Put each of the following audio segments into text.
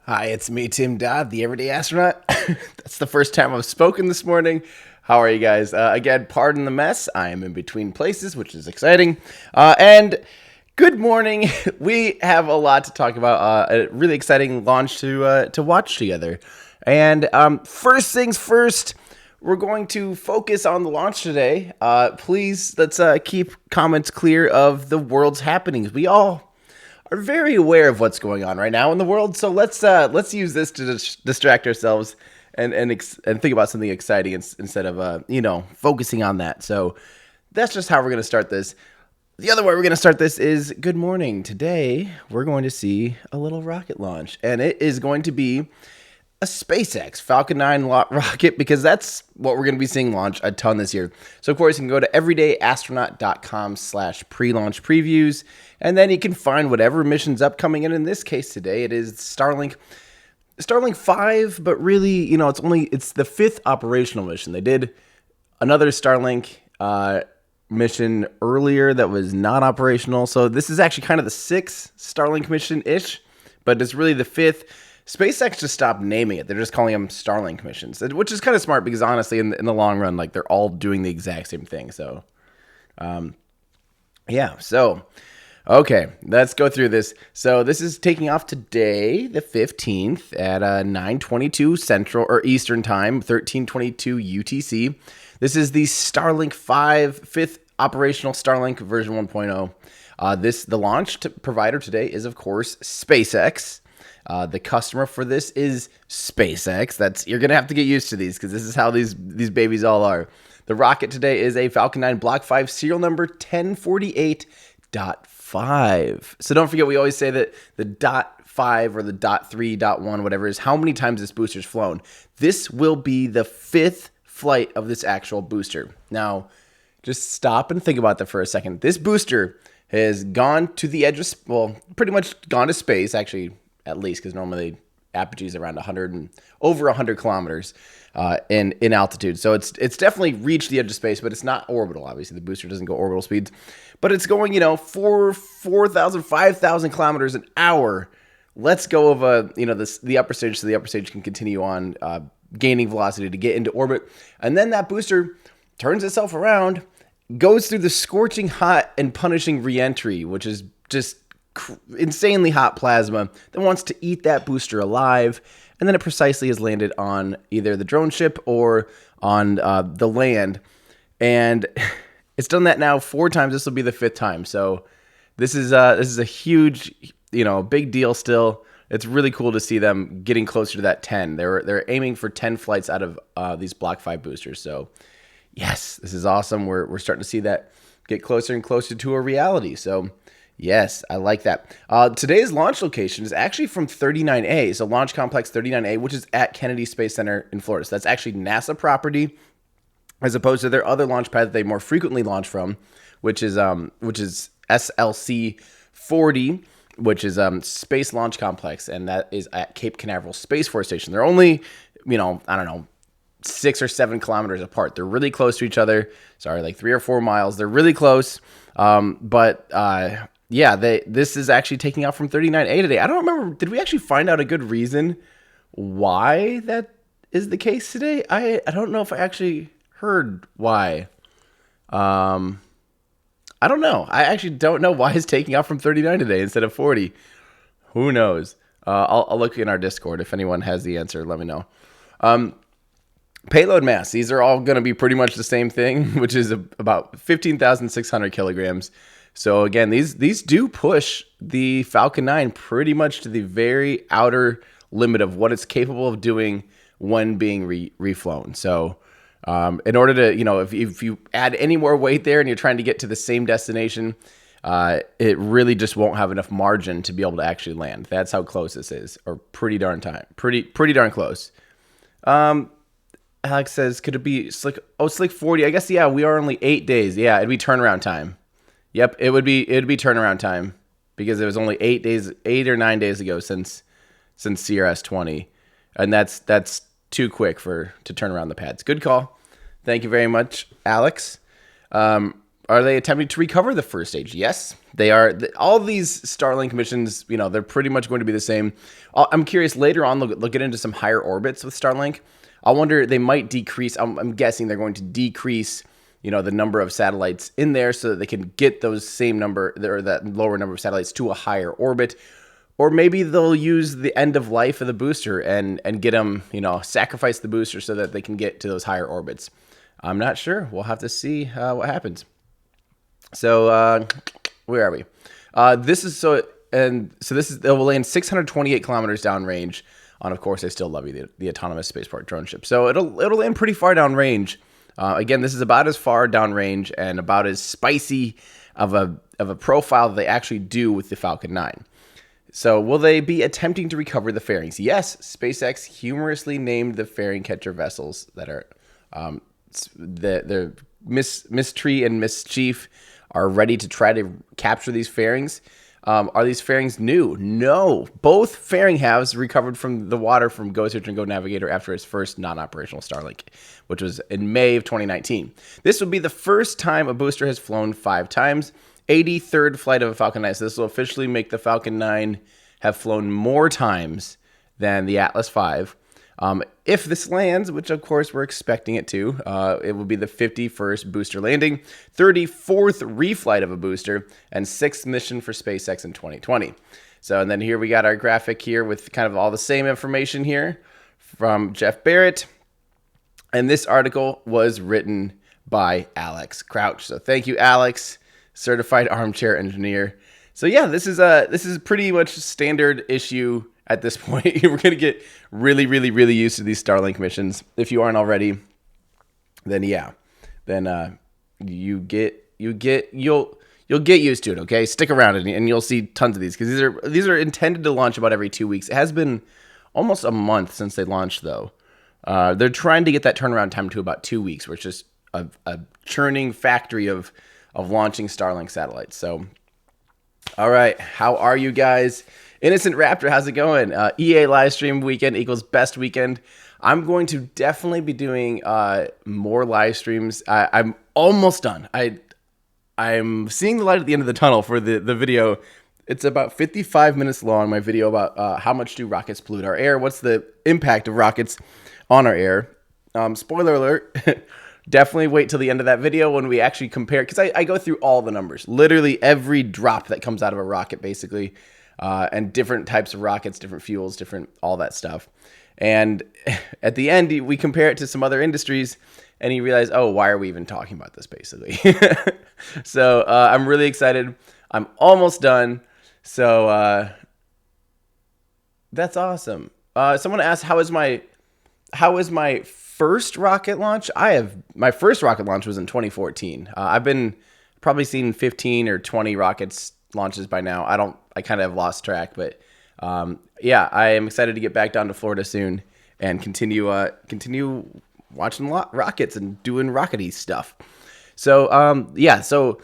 Hi, it's me, Tim Dodd, the Everyday Astronaut. That's the first time I've spoken this morning. How are you guys? Again, pardon the mess. I am in between places, which is exciting. And good morning. We have a lot to talk about. A really exciting launch to watch together. And first things first, we're going to focus on the launch today. Please, let's keep comments clear of the world's happenings. We all are very aware of what's going on right now in the world. So let's use this to distract ourselves and think about something exciting instead of focusing on that. So that's just how we're gonna start this. The other way we're gonna start this is good morning. Today we're going to see a little rocket launch, and it is going to be a SpaceX Falcon 9 rocket, because that's what we're going to be seeing launch a ton this year. So, of course, you can go to everydayastronaut.com/pre-launch previews, and then you can find whatever mission's upcoming. And in this case today, it is Starlink 5, but really, it's the 5th operational mission. They did another Starlink mission earlier that was not operational. So this is actually kind of the 6th Starlink mission-ish, but it's really the 5th. SpaceX just stopped naming it. They're just calling them Starlink missions, which is kind of smart because honestly, in the long run, like they're all doing the exact same thing. So, yeah. So, okay, let's go through this. So this is taking off today, the 15th at 9:22 Central or Eastern Time, 13:22 UTC. This is the Starlink 5 5th operational Starlink version 1.0. The launch provider today is of course SpaceX. The customer for this is SpaceX. You're gonna have to get used to these because this is how these babies all are. The rocket today is a Falcon 9 Block 5 serial number 1048.5. So don't forget, we always say that the .5 or the .3, .1, whatever is how many times this booster's flown. This will be the 5th flight of this actual booster. Now, just stop and think about that for a second. This booster has gone to the edge of, pretty much gone to space, actually, at least, because normally apogee is around 100 and over 100 kilometers in altitude. So it's definitely reached the edge of space, but it's not orbital. Obviously, the booster doesn't go orbital speeds, but it's going, 4,000, 5,000 kilometers an hour. Let's go of the upper stage, so the upper stage can continue on gaining velocity to get into orbit, and then that booster turns itself around, goes through the scorching hot and punishing reentry, which is just insanely hot plasma that wants to eat that booster alive, and then it precisely has landed on either the drone ship or on the land, and it's done that now 4 times. This will be the 5th time. So this is a huge, big deal. Still, it's really cool to see them getting closer to that 10. They're aiming for 10 flights out of these Block 5 boosters. So yes, this is awesome. We're starting to see that get closer and closer to a reality. So yes, I like that. Today's launch location is actually from 39A, so Launch Complex 39A, which is at Kennedy Space Center in Florida. So that's actually NASA property, as opposed to their other launch pad that they more frequently launch from, which is SLC 40, which is Space Launch Complex, and that is at Cape Canaveral Space Force Station. They're only, I don't know, 6 or 7 kilometers apart. They're really close to each other. Sorry, like 3 or 4 miles. They're really close, yeah, this is actually taking off from 39A today. I don't remember. Did we actually find out a good reason why that is the case today? I don't know if I actually heard why. I don't know. I actually don't know why it's taking off from 39 today instead of 40. Who knows? I'll look in our Discord. If anyone has the answer, let me know. Payload mass. These are all going to be pretty much the same thing, which is about 15,600 kilograms. So again, these do push the Falcon 9 pretty much to the very outer limit of what it's capable of doing when being reflown. So in order to, if you add any more weight there and you're trying to get to the same destination, it really just won't have enough margin to be able to actually land. That's how close this is, or pretty darn close. Alex says, could it be slick? Oh, slick 40. I guess, yeah, we are only 8 days. Yeah, it'd be turnaround time. Yep, it'd be turnaround time because it was only 8 or 9 days ago since CRS 20, and that's too quick to turn around the pads. Good call, thank you very much, Alex. Are they attempting to recover the first stage? Yes, they are. All these Starlink missions, they're pretty much going to be the same. I'm curious, later on, they'll get into some higher orbits with Starlink. I wonder, they might decrease. I'm guessing they're going to decrease, the number of satellites in there so that they can get those same number, or that lower number of satellites to a higher orbit. Or maybe they'll use the end of life of the booster and get them, sacrifice the booster so that they can get to those higher orbits. I'm not sure. We'll have to see what happens. So where are we? This is they will land 628 kilometers downrange on, of course, I still love you, the autonomous spaceport drone ship. So it'll land pretty far downrange. Again, this is about as far downrange and about as spicy of a profile that they actually do with the Falcon 9. So will they be attempting to recover the fairings? Yes, SpaceX humorously named the fairing catcher vessels that are the Mystery and Mischief are ready to try to capture these fairings. Are these fairings new? No. Both fairing halves recovered from the water from Go Search and Go Navigator after its first non-operational Starlink, which was in May of 2019. This will be the first time a booster has flown 5 times. 83rd flight of a Falcon 9. So this will officially make the Falcon 9 have flown more times than the Atlas V. If this lands, which of course we're expecting it to, it will be the 51st booster landing, 34th reflight of a booster, and 6th mission for SpaceX in 2020. So, and then here we got our graphic here with kind of all the same information here from Jeff Barrett. And this article was written by Alex Crouch. So thank you, Alex, certified armchair engineer. So yeah, this is pretty much standard issue at this point. We're going to get really, really, really used to these Starlink missions. If you aren't already, then you'll get used to it. Okay, stick around and you'll see tons of these, because these are intended to launch about every 2 weeks. It has been almost a month since they launched, though. They're trying to get that turnaround time to about 2 weeks, which is a churning factory of launching Starlink satellites. So, all right, how are you guys? Innocent Raptor, how's it going? EA live stream weekend equals best weekend. I'm going to definitely be doing more live streams. I'm almost done. I'm seeing the light at the end of the tunnel for the video. It's about 55 minutes long, my video about how much do rockets pollute our air? What's the impact of rockets on our air? Spoiler alert. Definitely wait till the end of that video when we actually compare, because I go through all the numbers. Literally every drop that comes out of a rocket, basically. And different types of rockets, different fuels, different all that stuff. And at the end, we compare it to some other industries, and you realize, oh, why are we even talking about this, basically? So I'm really excited. I'm almost done. So that's awesome. Someone asked, how is my first rocket launch? My first rocket launch was in 2014. I've been probably seen 15 or 20 rockets launches by now. I kind of have lost track, but yeah, I am excited to get back down to Florida soon and continue watching rockets and doing rockety stuff. So yeah, so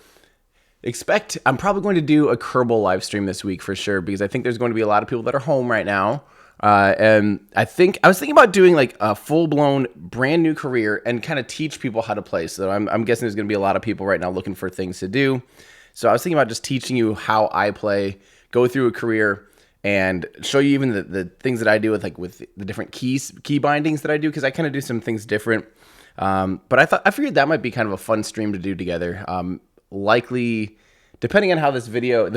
I'm probably going to do a Kerbal live stream this week for sure, because I think there's going to be a lot of people that are home right now. And I was thinking about doing like a full-blown brand new career and kind of teach people how to play. So I'm guessing there's going to be a lot of people right now looking for things to do. So I was thinking about just teaching you how I play, go through a career, and show you even the things that I do with the different key bindings that I do, because I kind of do some things different. But I figured that might be kind of a fun stream to do together. Likely, depending on how the video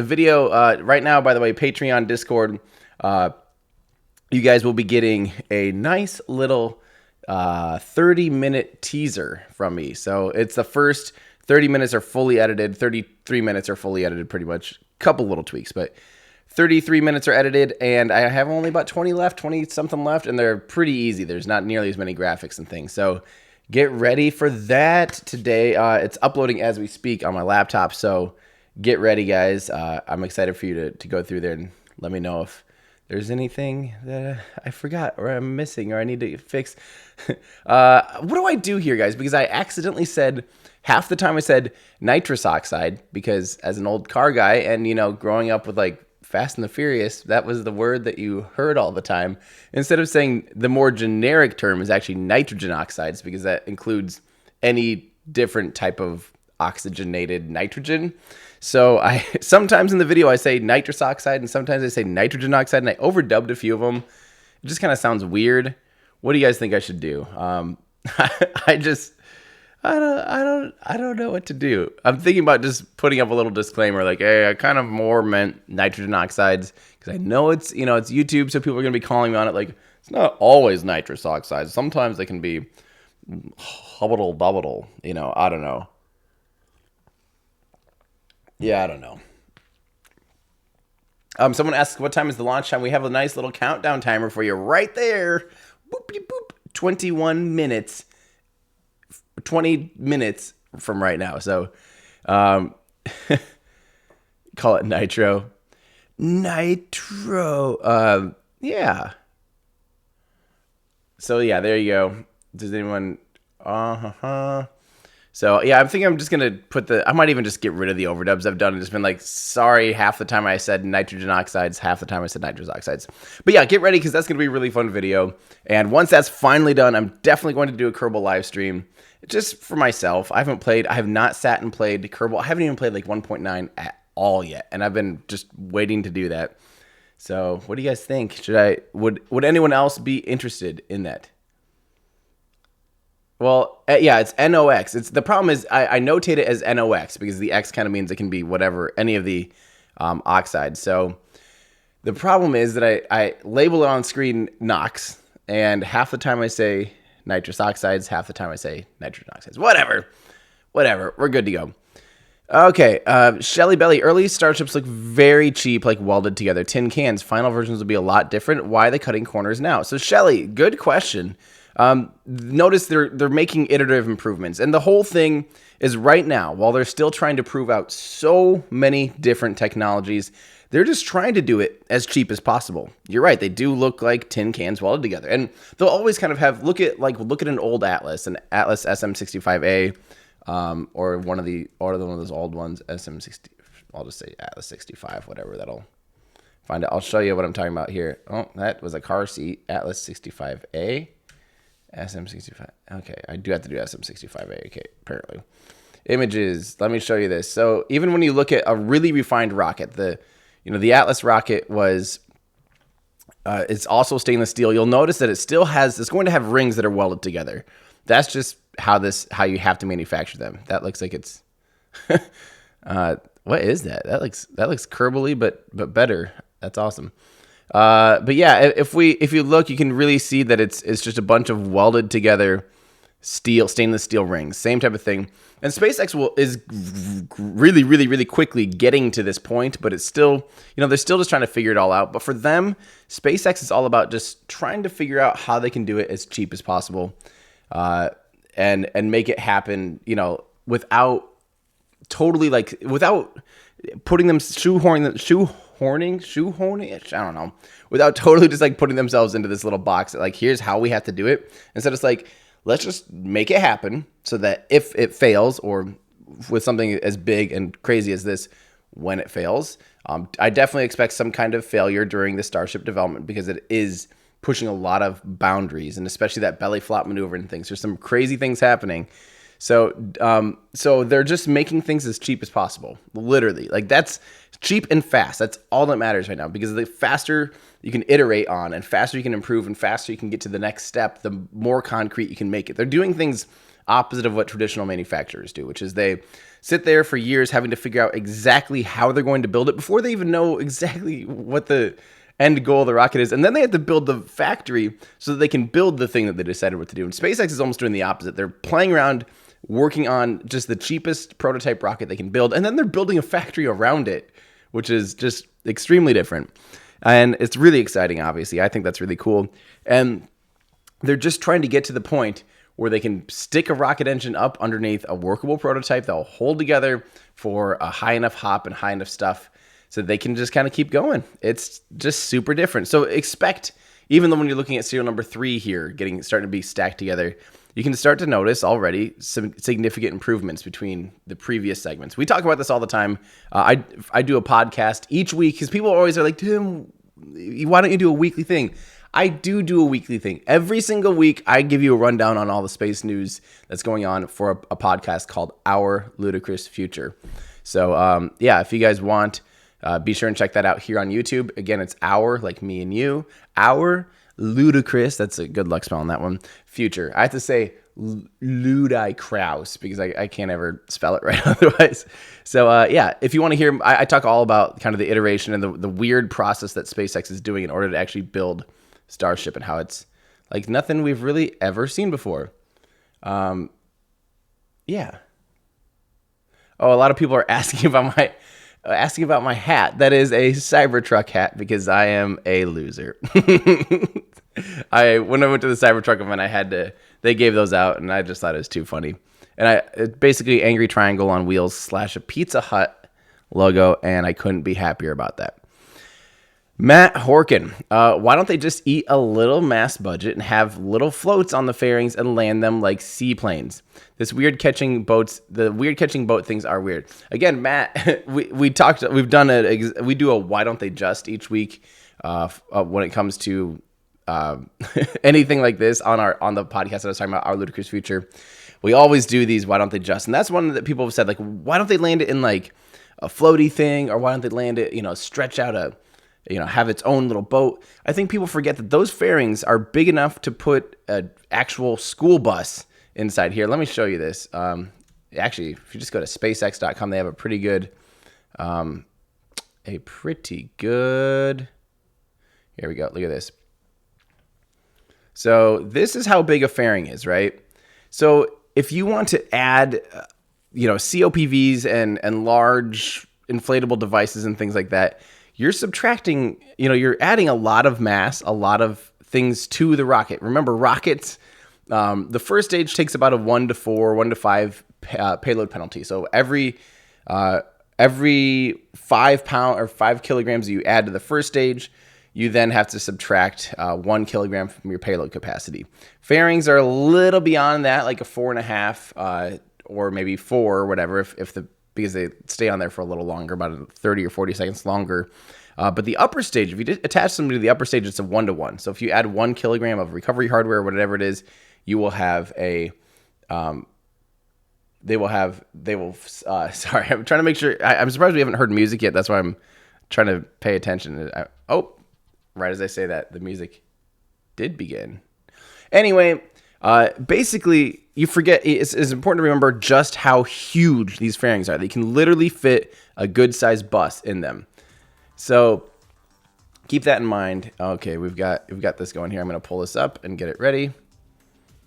right now, by the way, Patreon, Discord, you guys will be getting a nice little 30-minute teaser from me. So it's the first 30 minutes are fully edited. 33 minutes are fully edited, pretty much. Couple little tweaks, but 33 minutes are edited, and I have only about 20 something left, and they're pretty easy. There's not nearly as many graphics and things. So get ready for that today. It's uploading as we speak on my laptop, so get ready, guys. I'm excited for you to go through there and let me know if there's anything that I forgot or I'm missing or I need to fix. What do I do here, guys? Because I accidentally said, half the time I said nitrous oxide, because as an old car guy and, growing up with like Fast and the Furious, that was the word that you heard all the time. Instead of saying the more generic term is actually nitrogen oxides, because that includes any different type of oxygenated nitrogen. So I sometimes in the video I say nitrous oxide and sometimes I say nitrogen oxide, and I overdubbed a few of them. It just kind of sounds weird. What do you guys think I should do? I just I don't know what to do. I'm thinking about just putting up a little disclaimer like, hey, I kind of more meant nitrogen oxides because I know it's YouTube, so people are gonna be calling me on it like it's not always nitrous oxides. Sometimes they can be hubble bubble. I don't know. Yeah, I don't know. Someone asks, what time is the launch time? We have a nice little countdown timer for you right there. Boop, boop. 21 minutes. 20 minutes from right now. So, call it nitro. Yeah. So, yeah, there you go. Does anyone... So, yeah, I'm thinking I'm just going to I might even just get rid of the overdubs I've done and just been like, sorry, half the time I said nitrogen oxides, half the time I said nitrous oxides. But yeah, get ready because that's going to be a really fun video. And once that's finally done, I'm definitely going to do a Kerbal live stream just for myself. I have not sat and played Kerbal. I haven't even played like 1.9 at all yet. And I've been just waiting to do that. So what do you guys think? Would anyone else be interested in that? Well, yeah, it's NOx. The problem is I notate it as NOx because the X kind of means it can be whatever, any of the oxides. So the problem is that I label it on screen NOx, and half the time I say nitrous oxides, half the time I say nitrogen oxides. Whatever. We're good to go. Okay, Shelly Belly. Early starships look very cheap, like welded together tin cans. Final versions will be a lot different. Why are they cutting corners now? So Shelly, good question. Notice they're making iterative improvements, and the whole thing is right now, while they're still trying to prove out so many different technologies, they're just trying to do it as cheap as possible. You're right, they do look like tin cans welded together, and they'll always kind of have look at an old Atlas, an Atlas SM65A, or one of those old ones, SM60. I'll just say Atlas 65, whatever. That'll find it. I'll show you what I'm talking about here. Oh, that was a car seat, Atlas 65A. SM65. Okay, I do have to do SM65A. Okay, apparently. Images. Let me show you this. So even when you look at a really refined rocket, the Atlas rocket was, it's also stainless steel. You'll notice that it's going to have rings that are welded together. That's just how you have to manufacture them. That looks like it's, what is that? That looks Kerbal-y, but better. That's awesome. But yeah, if you look, you can really see that it's just a bunch of welded together stainless steel rings, same type of thing. And SpaceX is really, really, really quickly getting to this point, but it's still, they're still just trying to figure it all out. But for them, SpaceX is all about just trying to figure out how they can do it as cheap as possible, and make it happen, without putting them shoehorning, I don't know, without totally just putting themselves into this little box that here's how we have to do it. Instead it's let's just make it happen so that if it fails, or with something as big and crazy as this, when it fails, I definitely expect some kind of failure during the Starship development because it is pushing a lot of boundaries, and especially that belly flop maneuver and things. There's some crazy things happening. So they're just making things as cheap as possible. Literally, that's cheap and fast. That's all that matters right now, because the faster you can iterate on, and faster you can improve, and faster you can get to the next step, the more concrete you can make it. They're doing things opposite of what traditional manufacturers do, which is they sit there for years having to figure out exactly how they're going to build it before they even know exactly what the end goal of the rocket is, and then they have to build the factory so that they can build the thing that they decided what to do. And SpaceX is almost doing the opposite. They're playing around, working on just the cheapest prototype rocket they can build, and then they're building a factory around it, which is just extremely different. And it's really exciting, obviously. I think that's really cool. And they're just trying to get to the point where they can stick a rocket engine up underneath a workable prototype that will hold together for a high enough hop and high enough stuff so they can just kind of keep going. It's just super different. So expect, even though when you're looking at serial number 3 here, starting to be stacked together, you can start to notice already some significant improvements between the previous segments. We talk about this all the time. I do a podcast each week because people always are like, Tim, why don't you do a weekly thing? I do a weekly thing. Every single week, I give you a rundown on all the space news that's going on for a podcast called Our Ludicrous Future. So, yeah, if you guys want, be sure and check that out here on YouTube. Again, it's Our, like me and you. Our Ludicrous, that's a good luck spelling that one, Future. I have to say Ludi Kraus because I can't ever spell it right otherwise. So, yeah, if you want to hear, I talk all about kind of the iteration and the weird process that SpaceX is doing in order to actually build Starship and how it's like nothing we've really ever seen before. Yeah. Oh, a lot of people are asking about my hat. That is a Cybertruck hat because I am a loser. When I went to the Cybertruck event, they gave those out and I just thought it was too funny. And it's basically angry triangle on wheels / a Pizza Hut logo, and I couldn't be happier about that. Matt Horkin, why don't they just eat a little mass budget and have little floats on the fairings and land them like seaplanes? The weird catching boat things are weird. Again, Matt, we do a why don't they just each week when it comes to anything like this on the podcast that I was talking about, Our Ludicrous Future. We always do these why don't they just, and that's one that people have said, like, why don't they land it in like a floaty thing, or why don't they land it, stretch out have its own little boat. I think people forget that those fairings are big enough to put an actual school bus inside here. Let me show you this. Actually, if you just go to SpaceX.com, they have a pretty good, here we go. Look at this. So this is how big a fairing is, right? So if you want to add, COPVs and large inflatable devices and things like that, you're subtracting, you're adding a lot of mass, a lot of things to the rocket. Remember, rockets, the first stage takes about a 1 to 4, 1 to 5 payload penalty. So every 5 pound or 5 kilograms you add to the first stage, you then have to subtract 1 kilogram from your payload capacity. Fairings are a little beyond that, like a 4.5 or maybe 4 or whatever, because they stay on there for a little longer, about 30 or 40 seconds longer. But the upper stage, if you attach somebody to the upper stage, it's a 1-to-1. So if you add 1 kilogram of recovery hardware, or whatever it is, you will have sorry, I'm trying to make sure, I'm surprised we haven't heard music yet. That's why I'm trying to pay attention. Right as I say that, the music did begin. Anyway, basically, you forget, it's important to remember just how huge these fairings are. They can literally fit a good-sized bus in them. So keep that in mind. Okay, we've got this going here. I'm going to pull this up and get it ready.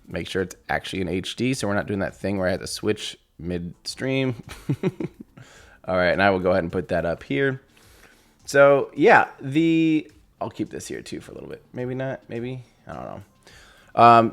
Make sure it's actually in HD, so we're not doing that thing where I have to switch midstream. All right, and I will go ahead and put that up here. So, yeah, I'll keep this here, too, for a little bit. Maybe not, maybe, I don't know.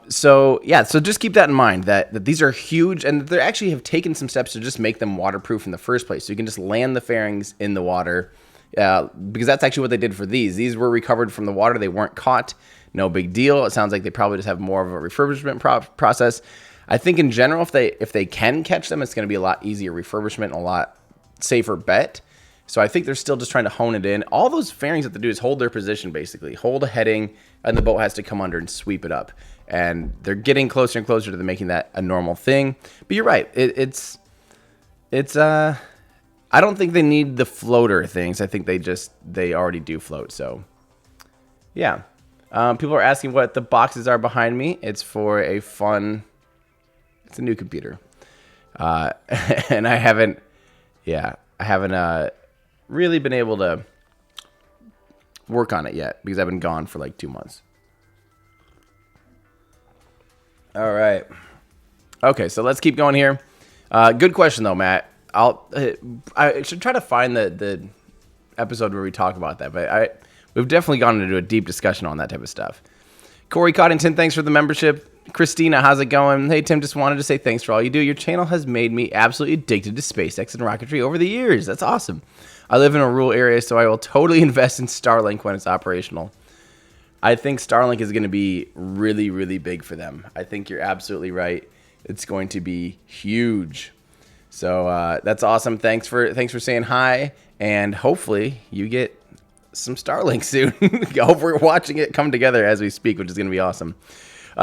So just keep that in mind that these are huge, and they actually have taken some steps to just make them waterproof in the first place. So you can just land the fairings in the water, because that's actually what they did for these. These were recovered from the water. They weren't caught. No big deal. It sounds like they probably just have more of a refurbishment process. I think in general, if they can catch them, it's going to be a lot easier refurbishment and a lot safer bet. So I think they're still just trying to hone it in. All those fairings have to do is hold their position, basically. Hold a heading, and the boat has to come under and sweep it up. And they're getting closer and closer to making that a normal thing. But you're right. It's I don't think they need the floater things. I think they already do float. So, yeah. People are asking what the boxes are behind me. It's for it's a new computer. And I haven't really been able to work on it yet because I've been gone for like 2 months. All right. Okay, so let's keep going here. Good question though, Matt. I should try to find the episode where we talk about that, but we've definitely gone into a deep discussion on that type of stuff. Corey Coddington, thanks for the membership. Christina, how's it going? Hey, Tim, just wanted to say thanks for all you do. Your channel has made me absolutely addicted to SpaceX and rocketry over the years. That's awesome. I live in a rural area, so I will totally invest in Starlink when it's operational. I think Starlink is going to be really, really big for them. I think you're absolutely right. It's going to be huge. So that's awesome. Thanks for saying hi, and hopefully you get some Starlink soon. I hope we're watching it come together as we speak, which is going to be awesome.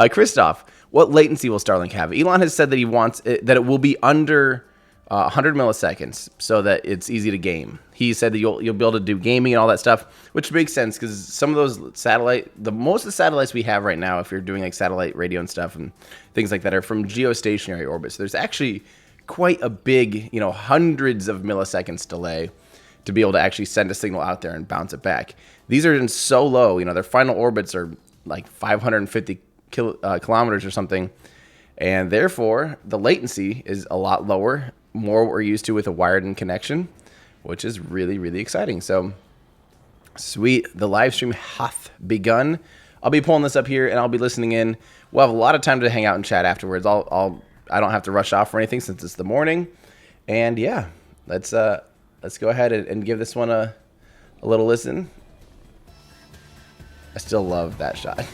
Christoph, what latency will Starlink have? Elon has said that he wants that it will be under 100 milliseconds so that it's easy to game. He said that you'll be able to do gaming and all that stuff, which makes sense because some of those most of the satellites we have right now, if you're doing like satellite radio and stuff and things like that, are from geostationary orbit. So there's actually quite a big, hundreds of milliseconds delay to be able to actually send a signal out there and bounce it back. These are in so low, their final orbits are like 550 kilometers or something, and therefore the latency is a lot lower, more what we're used to with a wired-in connection, which is really, really exciting. So sweet. The live stream hath begun. I'll be pulling this up here and I'll be listening in. We'll have a lot of time to hang out and chat afterwards. I don't have to rush off or anything since it's the morning. And yeah, let's go ahead and give this one a little listen. I still love that shot.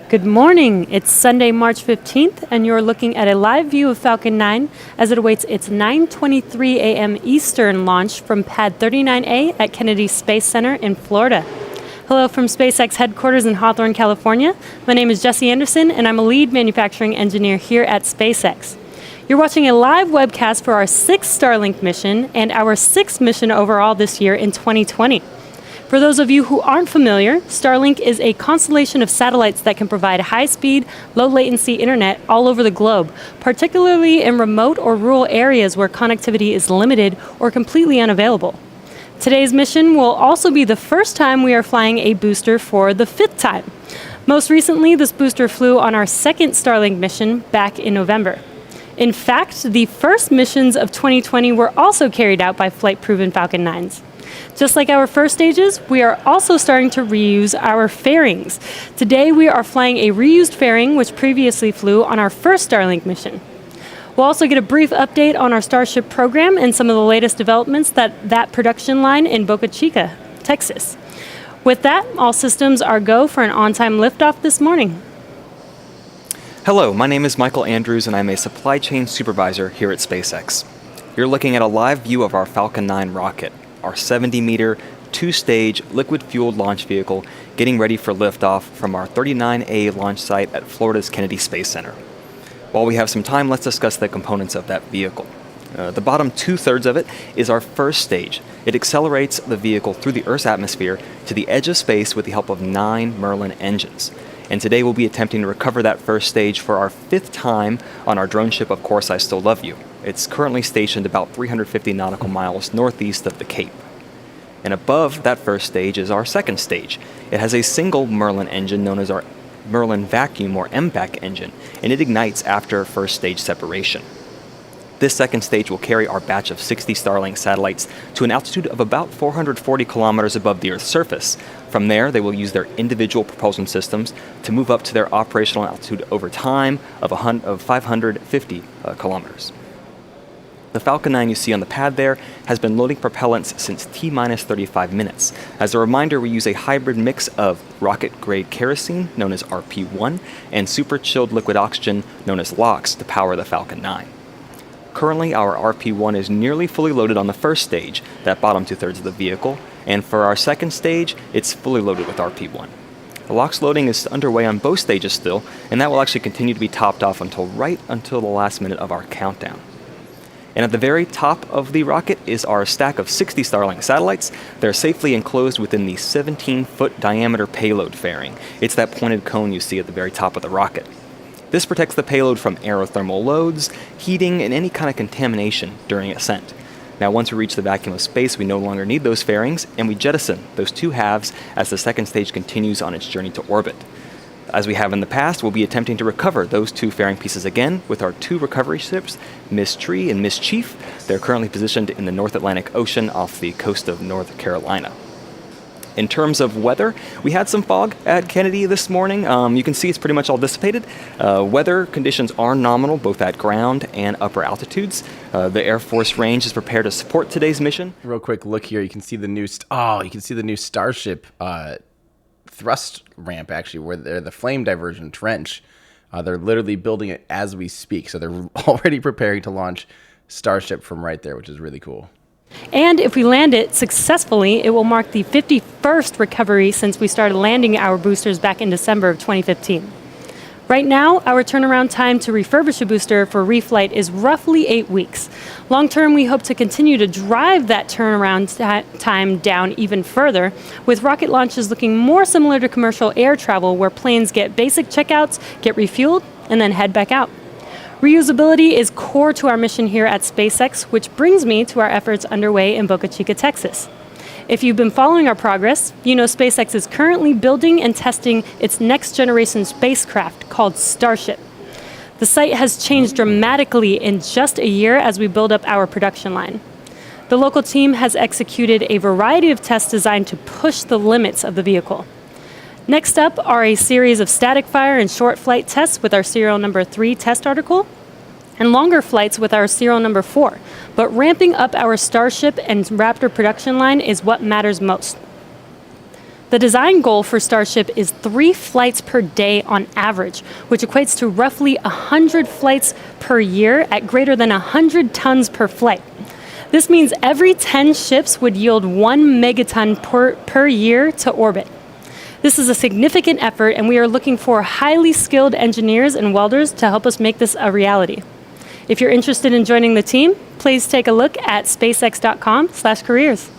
Good morning. It's Sunday, March 15th, and you're looking at a live view of Falcon 9 as it awaits its 9:23 a.m. Eastern launch from Pad 39A at Kennedy Space Center in Florida. Hello from SpaceX headquarters in Hawthorne, California. My name is Jesse Anderson, and I'm a lead manufacturing engineer here at SpaceX. You're watching a live webcast for our 6th Starlink mission and our 6th mission overall this year in 2020. For those of you who aren't familiar, Starlink is a constellation of satellites that can provide high-speed, low-latency internet all over the globe, particularly in remote or rural areas where connectivity is limited or completely unavailable. Today's mission will also be the first time we are flying a booster for the 5th time. Most recently, this booster flew on our 2nd Starlink mission back in November. In fact, the first missions of 2020 were also carried out by flight-proven Falcon 9s. Just like our first stages, we are also starting to reuse our fairings. Today, we are flying a reused fairing which previously flew on our first Starlink mission. We'll also get a brief update on our Starship program and some of the latest developments that production line in Boca Chica, Texas. With that, all systems are go for an on-time liftoff this morning. Hello, my name is Michael Andrews and I'm a supply chain supervisor here at SpaceX. You're looking at a live view of our Falcon 9 rocket, our 70-meter, 2-stage, liquid-fueled launch vehicle getting ready for liftoff from our 39A launch site at Florida's Kennedy Space Center. While we have some time, let's discuss the components of that vehicle. The bottom 2/3 of it is our first stage. It accelerates the vehicle through the Earth's atmosphere to the edge of space with the help of 9 Merlin engines. And today we'll be attempting to recover that first stage for our 5th time on our drone ship, Of Course I Still Love You. It's currently stationed about 350 nautical miles northeast of the Cape. And above that first stage is our second stage. It has a single Merlin engine known as our Merlin vacuum or MVAC engine, and it ignites after first stage separation. This second stage will carry our batch of 60 Starlink satellites to an altitude of about 440 kilometers above the Earth's surface. From there, they will use their individual propulsion systems to move up to their operational altitude over time of 550 kilometers. The Falcon 9 you see on the pad there has been loading propellants since T-minus 35 minutes. As a reminder, we use a hybrid mix of rocket-grade kerosene, known as RP-1, and super-chilled liquid oxygen, known as LOX, to power the Falcon 9. Currently, our RP-1 is nearly fully loaded on the first stage, that bottom 2/3 of the vehicle, and for our second stage, it's fully loaded with RP-1. The LOX loading is underway on both stages still, and that will actually continue to be topped off until the last minute of our countdown. And at the very top of the rocket is our stack of 60 Starlink satellites. They're safely enclosed within the 17-foot diameter payload fairing. It's that pointed cone you see at the very top of the rocket. This protects the payload from aerothermal loads, heating, and any kind of contamination during ascent. Now, once we reach the vacuum of space, we no longer need those fairings, and we jettison those 2 halves as the second stage continues on its journey to orbit. As we have in the past, we'll be attempting to recover those 2 fairing pieces again with our 2 recovery ships, Miss Tree and Miss Chief. They're currently positioned in the North Atlantic Ocean off the coast of North Carolina. In terms of weather, we had some fog at Kennedy this morning. You can see it's pretty much all dissipated. Weather conditions are nominal both at ground and upper altitudes. The Air Force range is prepared to support today's mission. Real quick look here. You can see the new Starship thrust ramp, actually, where they're the flame diversion trench. They're literally building it as we speak. So they're already preparing to launch Starship from right there, which is really cool. And if we land it successfully, it will mark the 51st recovery since we started landing our boosters back in December of 2015. Right now, our turnaround time to refurbish a booster for reflight is roughly 8 weeks. Long term, we hope to continue to drive that turnaround time down even further, with rocket launches looking more similar to commercial air travel, where planes get basic checkouts, get refueled, and then head back out. Reusability is core to our mission here at SpaceX, which brings me to our efforts underway in Boca Chica, Texas. If you've been following our progress, you know SpaceX is currently building and testing its next generation spacecraft called Starship. The site has changed dramatically in just a year as we build up our production line. The local team has executed a variety of tests designed to push the limits of the vehicle. Next up are a series of static fire and short flight tests with our serial number 3 test article, and longer flights with our serial number 4. But ramping up our Starship and Raptor production line is what matters most. The design goal for Starship is 3 flights per day on average, which equates to roughly 100 flights per year at greater than 100 tons per flight. This means every 10 ships would yield 1 megaton per year to orbit. This is a significant effort, and we are looking for highly skilled engineers and welders to help us make this a reality. If you're interested in joining the team, please take a look at spacex.com/careers.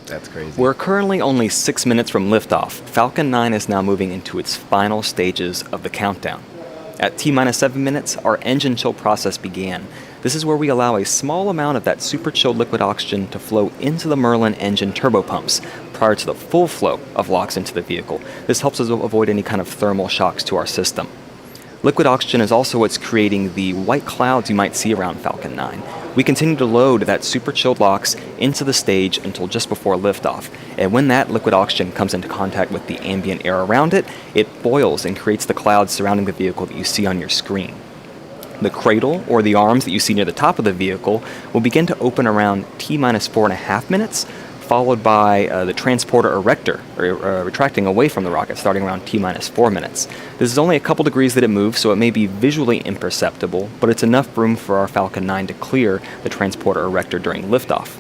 That's crazy. We're currently only 6 minutes from liftoff. Falcon 9 is now moving into its final stages of the countdown. At T-minus 7 minutes, our engine chill process began. This is where we allow a small amount of that super chilled liquid oxygen to flow into the Merlin engine turbopumps prior to the full flow of LOX into the vehicle. This helps us avoid any kind of thermal shocks to our system. Liquid oxygen is also what's creating the white clouds you might see around Falcon 9. We continue to load that super chilled LOX into the stage until just before liftoff. And when that liquid oxygen comes into contact with the ambient air around it, it boils and creates the clouds surrounding the vehicle that you see on your screen. The cradle, or the arms that you see near the top of the vehicle, will begin to open around T-minus 4.5 minutes, followed by the transporter erector, retracting away from the rocket, starting around T-minus 4 minutes. This is only a couple degrees that it moves, so it may be visually imperceptible, but it's enough room for our Falcon 9 to clear the transporter erector during liftoff.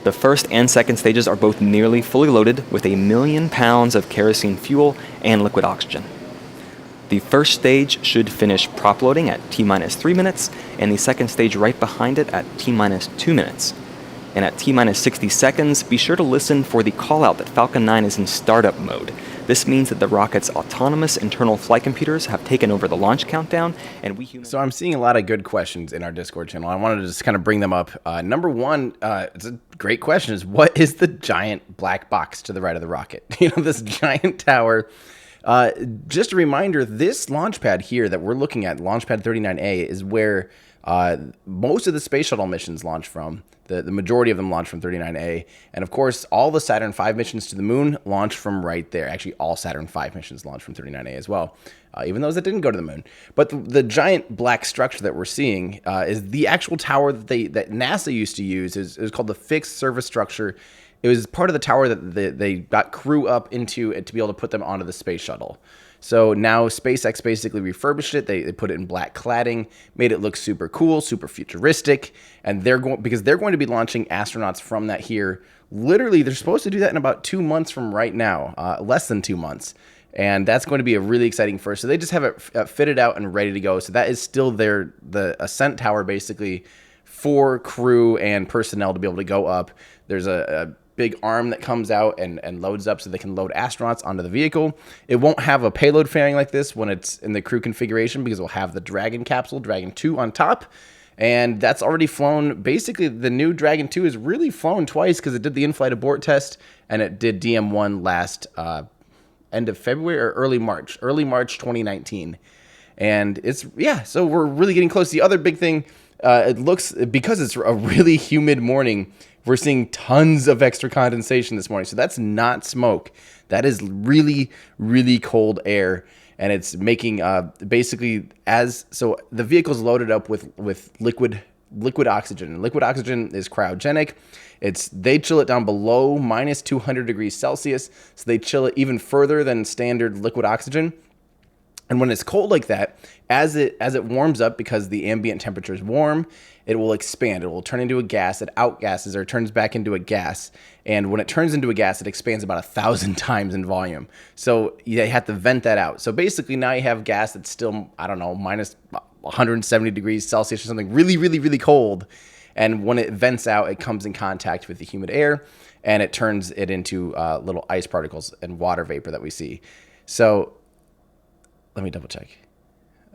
The first and second stages are both nearly fully loaded with 1 million pounds of kerosene fuel and liquid oxygen. The first stage should finish prop loading at T-minus 3 minutes, and the second stage right behind it at T-minus 2 minutes. And at T-minus 60 seconds, be sure to listen for the call-out that Falcon 9 is in startup mode. This means that the rocket's autonomous internal flight computers have taken over the launch countdown, and we humans... So I'm seeing a lot of good questions in our Discord channel. I wanted to just kind of bring them up. Number one, it's a great question, is what is the giant black box to the right of the rocket? You know, this giant tower. Just a reminder, this launch pad here that we're looking at, Launch Pad 39A, is where most of the space shuttle missions launch from. The majority of them launch from 39A. And of course, all the Saturn V missions to the moon launch from right there. Actually, all Saturn V missions launch from 39A as well, even those that didn't go to the moon. But the giant black structure that we're seeing is the actual tower that NASA used to use. It was called the Fixed Service Structure. It was part of the tower that they got crew up into to be able to put them onto the space shuttle. So now SpaceX basically refurbished it. They put it in black cladding, made it look super cool, super futuristic, and they're going to be launching astronauts from that here. Literally, they're supposed to do that in about 2 months from right now, less than 2 months, and that's going to be a really exciting first. So they just have it fitted out and ready to go. So that is still the ascent tower basically for crew and personnel to be able to go up. There's a big arm that comes out and loads up so they can load astronauts onto the vehicle. It won't have a payload fairing like this when it's in the crew configuration because we'll have the Dragon capsule, Dragon 2 on top. And that's already flown. Basically, the new Dragon 2 is really flown twice because it did the in-flight abort test and it did DM1 last end of February or early March 2019. And so we're really getting close. The other big thing, it looks, because it's a really humid morning, we're seeing tons of extra condensation this morning. So that's not smoke. That is really, really cold air. And it's making so the vehicle's loaded up with liquid oxygen. And liquid oxygen is cryogenic. They chill it down below minus 200 degrees Celsius. So they chill it even further than standard liquid oxygen. And when it's cold like that, as it warms up, because the ambient temperature is warm, it will expand. It will turn into a gas. It outgasses, or turns back into a gas. And when it turns into a gas, it expands about 1,000 times in volume. So you have to vent that out. So basically now you have gas that's still, I don't know, minus 170 degrees Celsius or something, really, really, really cold. And when it vents out, it comes in contact with the humid air, and it turns it into little ice particles and water vapor that we see. So let me double check.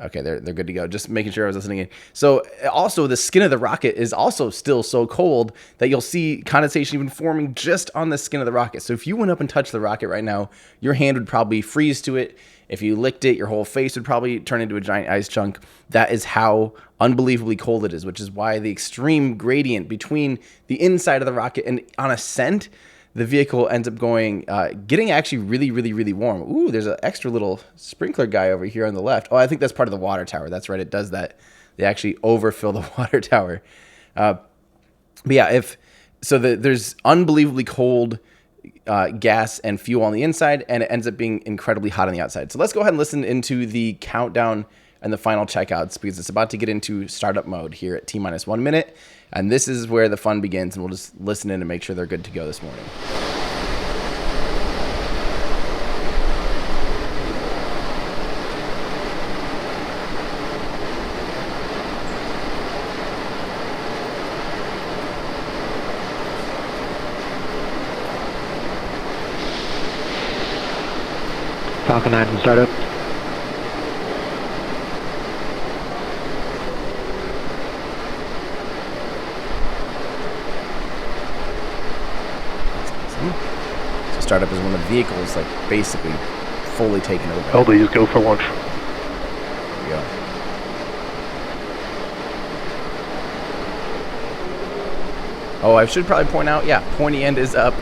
Okay, they're good to go. Just making sure I was listening in. So also the skin of the rocket is also still so cold that you'll see condensation even forming just on the skin of the rocket. So if you went up and touched the rocket right now, your hand would probably freeze to it. If you licked it, your whole face would probably turn into a giant ice chunk. That is how unbelievably cold it is, which is why the extreme gradient between the inside of the rocket and on ascent, the vehicle ends up getting actually really, really, really warm. Ooh, there's an extra little sprinkler guy over here on the left. Oh, I think that's part of the water tower. That's right, it does that. They actually overfill the water tower. But yeah, there's unbelievably cold gas and fuel on the inside, and it ends up being incredibly hot on the outside. So let's go ahead and listen into the countdown and the final checkouts, because it's about to get into startup mode here at T-minus 1 minute. And this is where the fun begins, and we'll just listen in and make sure they're good to go this morning. Falcon 9 from startup. So startup is when the vehicle is like basically fully taken over. LDs go for launch. There we go. Oh, I should probably point out, yeah, pointy end is up,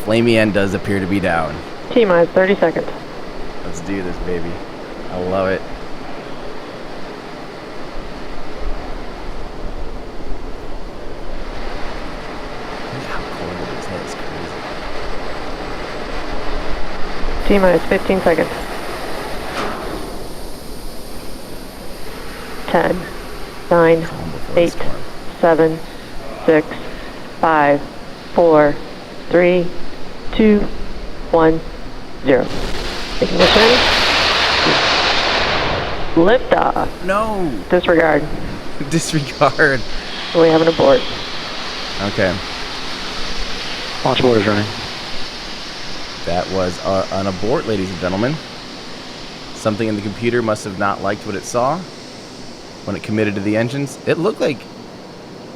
flamey end does appear to be down. T-minus 30 seconds. Let's do this, baby. I love it. Look how cold it is. That is crazy. T-minus 15 seconds. 10, 9, Calm before the 8, storm. 7, 6, 5, 4, 3, 2, 1, 0. Ignition. Liftoff. No! Disregard. Disregard. We have an abort. Okay. Launch abort is running. That was an abort, ladies and gentlemen. Something in the computer must have not liked what it saw when it committed to the engines. It looked like...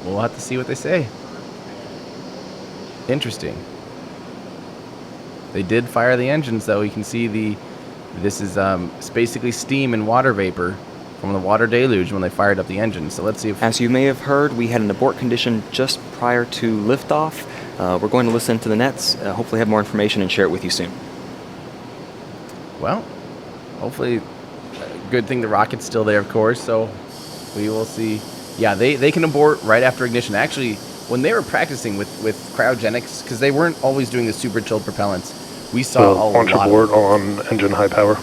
We'll have to see what they say. Interesting. They did fire the engines, though. You can see this is it's basically steam and water vapor from the water deluge when they fired up the engines. So let's see if... As you may have heard, we had an abort condition just prior to liftoff. We're going to listen to the nets, hopefully have more information and share it with you soon. Well, hopefully, good thing the rocket's still there, of course, so we will see. Yeah, they can abort right after ignition. Actually, when they were practicing with cryogenics, because they weren't always doing the super chilled propellants, we saw a Launch lot abort of... on engine high power.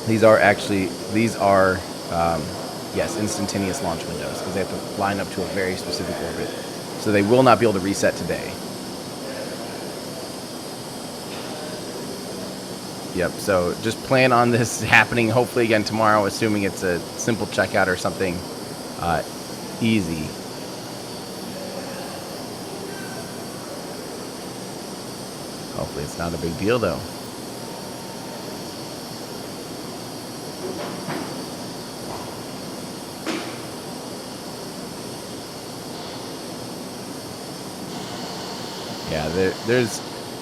These are yes, instantaneous launch windows, because they have to line up to a very specific orbit. So they will not be able to reset today. Yep, so just plan on this happening hopefully again tomorrow, assuming it's a simple checkout or something easy. Hopefully it's not a big deal, though. Yeah,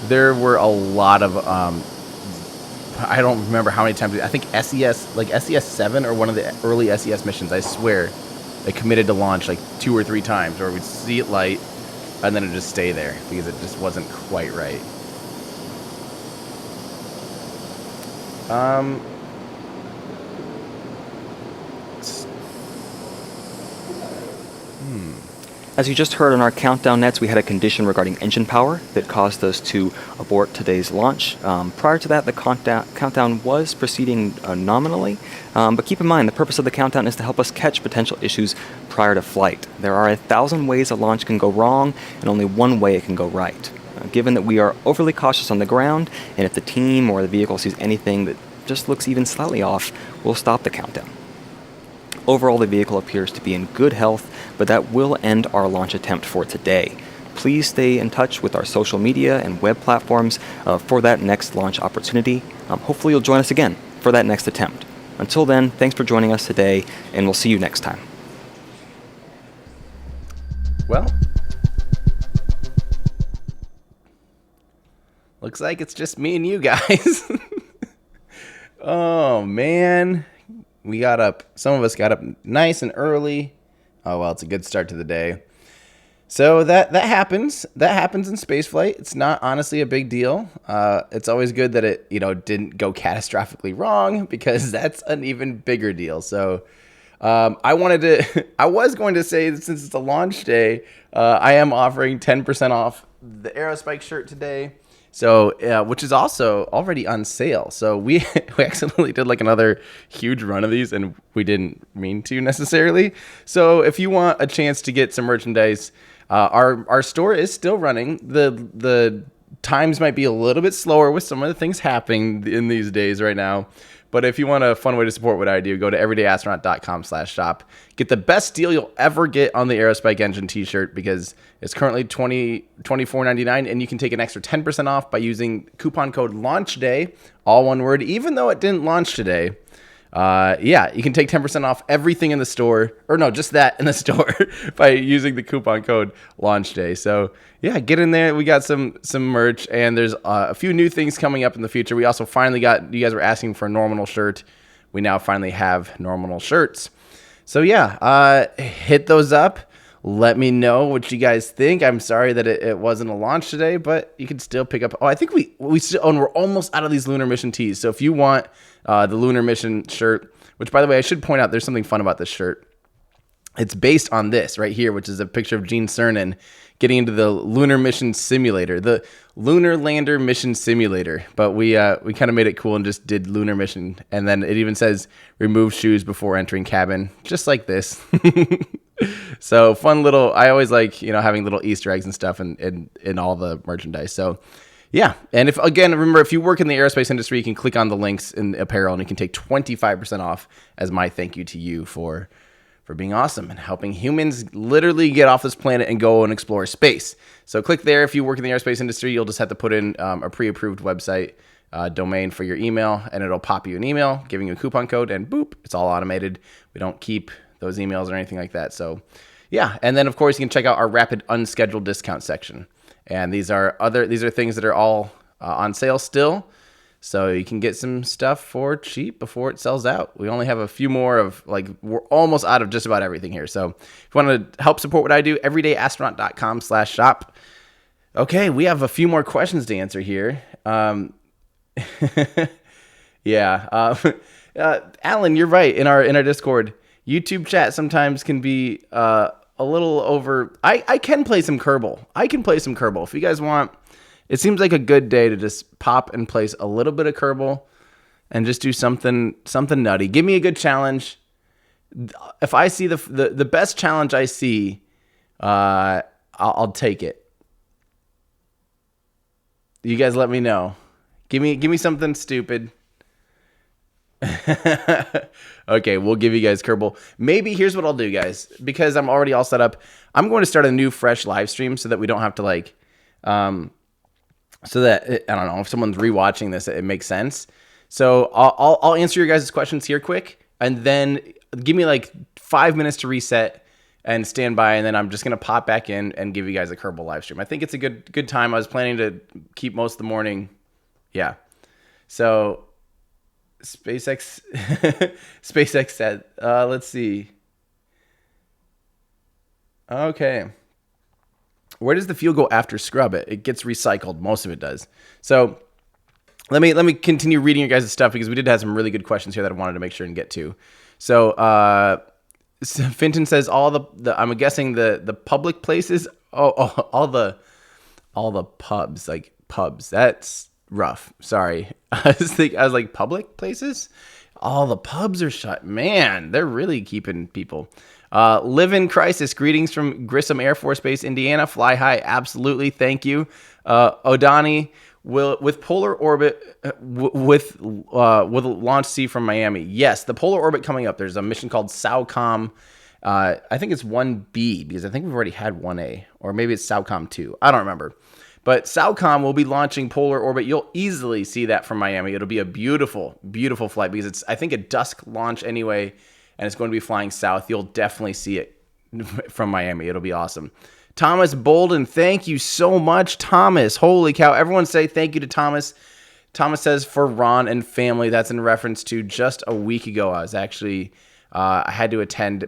there were a lot of I don't remember how many times. I think SES, like SES-7 or one of the early SES missions, I swear, they committed to launch like 2 or 3 times, or we'd see it light and then it'd just stay there because it just wasn't quite right. As you just heard on our countdown nets, we had a condition regarding engine power that caused us to abort today's launch. Prior to that, the countdown was proceeding nominally, but keep in mind the purpose of the countdown is to help us catch potential issues prior to flight. There are 1,000 ways a launch can go wrong, and only one way it can go right. Given that we are overly cautious on the ground, and if the team or the vehicle sees anything that just looks even slightly off, we'll stop the countdown. Overall, the vehicle appears to be in good health, but that will end our launch attempt for today. Please stay in touch with our social media and web platforms for that next launch opportunity. Hopefully you'll join us again for that next attempt. Until then, thanks for joining us today, and we'll see you next time. Well, looks like it's just me and you guys. Oh, man. We got up, some of us got up nice and early. Oh, well, it's a good start to the day. So that happens. That happens in spaceflight. It's not honestly a big deal. It's always good that it, didn't go catastrophically wrong, because that's an even bigger deal. So I was going to say that since it's a launch day, I am offering 10% off the Aerospike shirt today. So, which is also already on sale. So we accidentally did like another huge run of these, and we didn't mean to necessarily. So if you want a chance to get some merchandise, our store is still running. The times might be a little bit slower with some of the things happening in these days right now. But if you want a fun way to support what I do, go to everydayastronaut.com/shop. Get the best deal you'll ever get on the Aerospike Engine t-shirt, because it's currently $24.99, and you can take an extra 10% off by using coupon code LAUNCHDAY, all one word, even though it didn't launch today. You can take 10% off everything in the store, or no, just that in the store by using the coupon code LAUNCHDAY. So yeah, get in there. We got some merch, and there's a few new things coming up in the future. We also finally got, you guys were asking for a Normal shirt. We now finally have Normal shirts. So yeah, hit those up. Let me know what you guys think. I'm sorry that it wasn't a launch today, but you can still pick up. Oh, I think we still, and we're almost out of these lunar mission tees. So if you want the lunar mission shirt, which by the way, I should point out, there's something fun about this shirt. It's based on this right here, which is a picture of Gene Cernan getting into the lunar mission simulator, the lunar lander mission simulator. But we kind of made it cool and just did lunar mission. And then it even says remove shoes before entering cabin, just like this. So fun little, I always like, having little Easter eggs and stuff in all the merchandise. So yeah. And remember, if you work in the aerospace industry, you can click on the links in apparel, and you can take 25% off as my thank you to you for being awesome and helping humans literally get off this planet and go and explore space. So click there. If you work in the aerospace industry, you'll just have to put in a pre-approved website domain for your email, and it'll pop you an email giving you a coupon code, and boop, it's all automated. We don't keep those emails or anything like that. So yeah. And then of course you can check out our rapid unscheduled discount section. And these are things that are all on sale still. So you can get some stuff for cheap before it sells out. We only have a few more we're almost out of just about everything here. So if you want to help support what I do, everydayastronaut.com/shop. Okay, we have a few more questions to answer here. Yeah. Alan, you're right. In our Discord, YouTube chat sometimes can be a little over. I can play some Kerbal. If you guys want. It seems like a good day to just pop and place a little bit of Kerbal and just do something nutty. Give me a good challenge. If I see the best challenge I see, I'll take it. You guys let me know. Give me something stupid. Okay, we'll give you guys Kerbal. Maybe here's what I'll do, guys, because I'm already all set up. I'm going to start a new fresh live stream so that we don't have to so that I don't know if someone's rewatching this, it makes sense. So I'll answer your guys' questions here quick, and then give me 5 minutes to reset and stand by, and then I'm just gonna pop back in and give you guys a Kerbal live stream. I think it's a good time. I was planning to keep most of the morning. Yeah. So SpaceX said, let's see. Okay. Where does the fuel go after scrub? It gets recycled. Most of it does. So let me continue reading your guys' stuff, because we did have some really good questions here that I wanted to make sure and get to. So Finton says all the I'm guessing the public places. All the pubs, like pubs. That's rough. Sorry. I was like public places. All the pubs are shut. Man, they're really keeping people. Live in crisis. Greetings from Grissom Air Force Base, Indiana. Fly high. Absolutely. Thank you. Odani will with polar orbit with launch C from Miami. Yes, the polar orbit coming up. There's a mission called SAOCOM. I think it's 1B because I think we've already had 1A, or maybe it's SAOCOM 2. I don't remember. But SAOCOM will be launching polar orbit. You'll easily see that from Miami. It'll be a beautiful, beautiful flight because it's, I think, a dusk launch anyway, and it's going to be flying south. You'll definitely see it from Miami. It'll be awesome. Thomas Bolden, thank you so much, Thomas. Holy cow. Everyone say thank you to Thomas. Thomas says for Ron and family. That's in reference to just a week ago. I was actually... I had to attend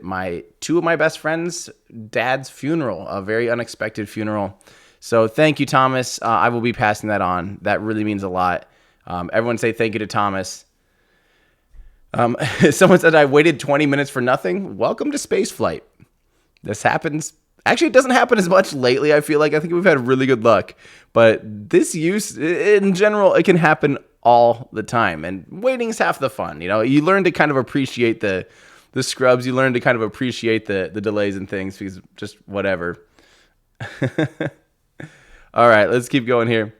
two of my best friends' dad's funeral, a very unexpected funeral. So thank you, Thomas. I will be passing that on. That really means a lot. Everyone say thank you to Thomas. Someone said I waited 20 minutes for nothing. Welcome to spaceflight. This happens. Actually, it doesn't happen as much lately, I feel like. I think we've had really good luck. But this use, in general, it can happen all the time. And waiting's half the fun. You know, you learn to kind of appreciate the scrubs. You learn to kind of appreciate the delays and things because just whatever. All right, let's keep going here.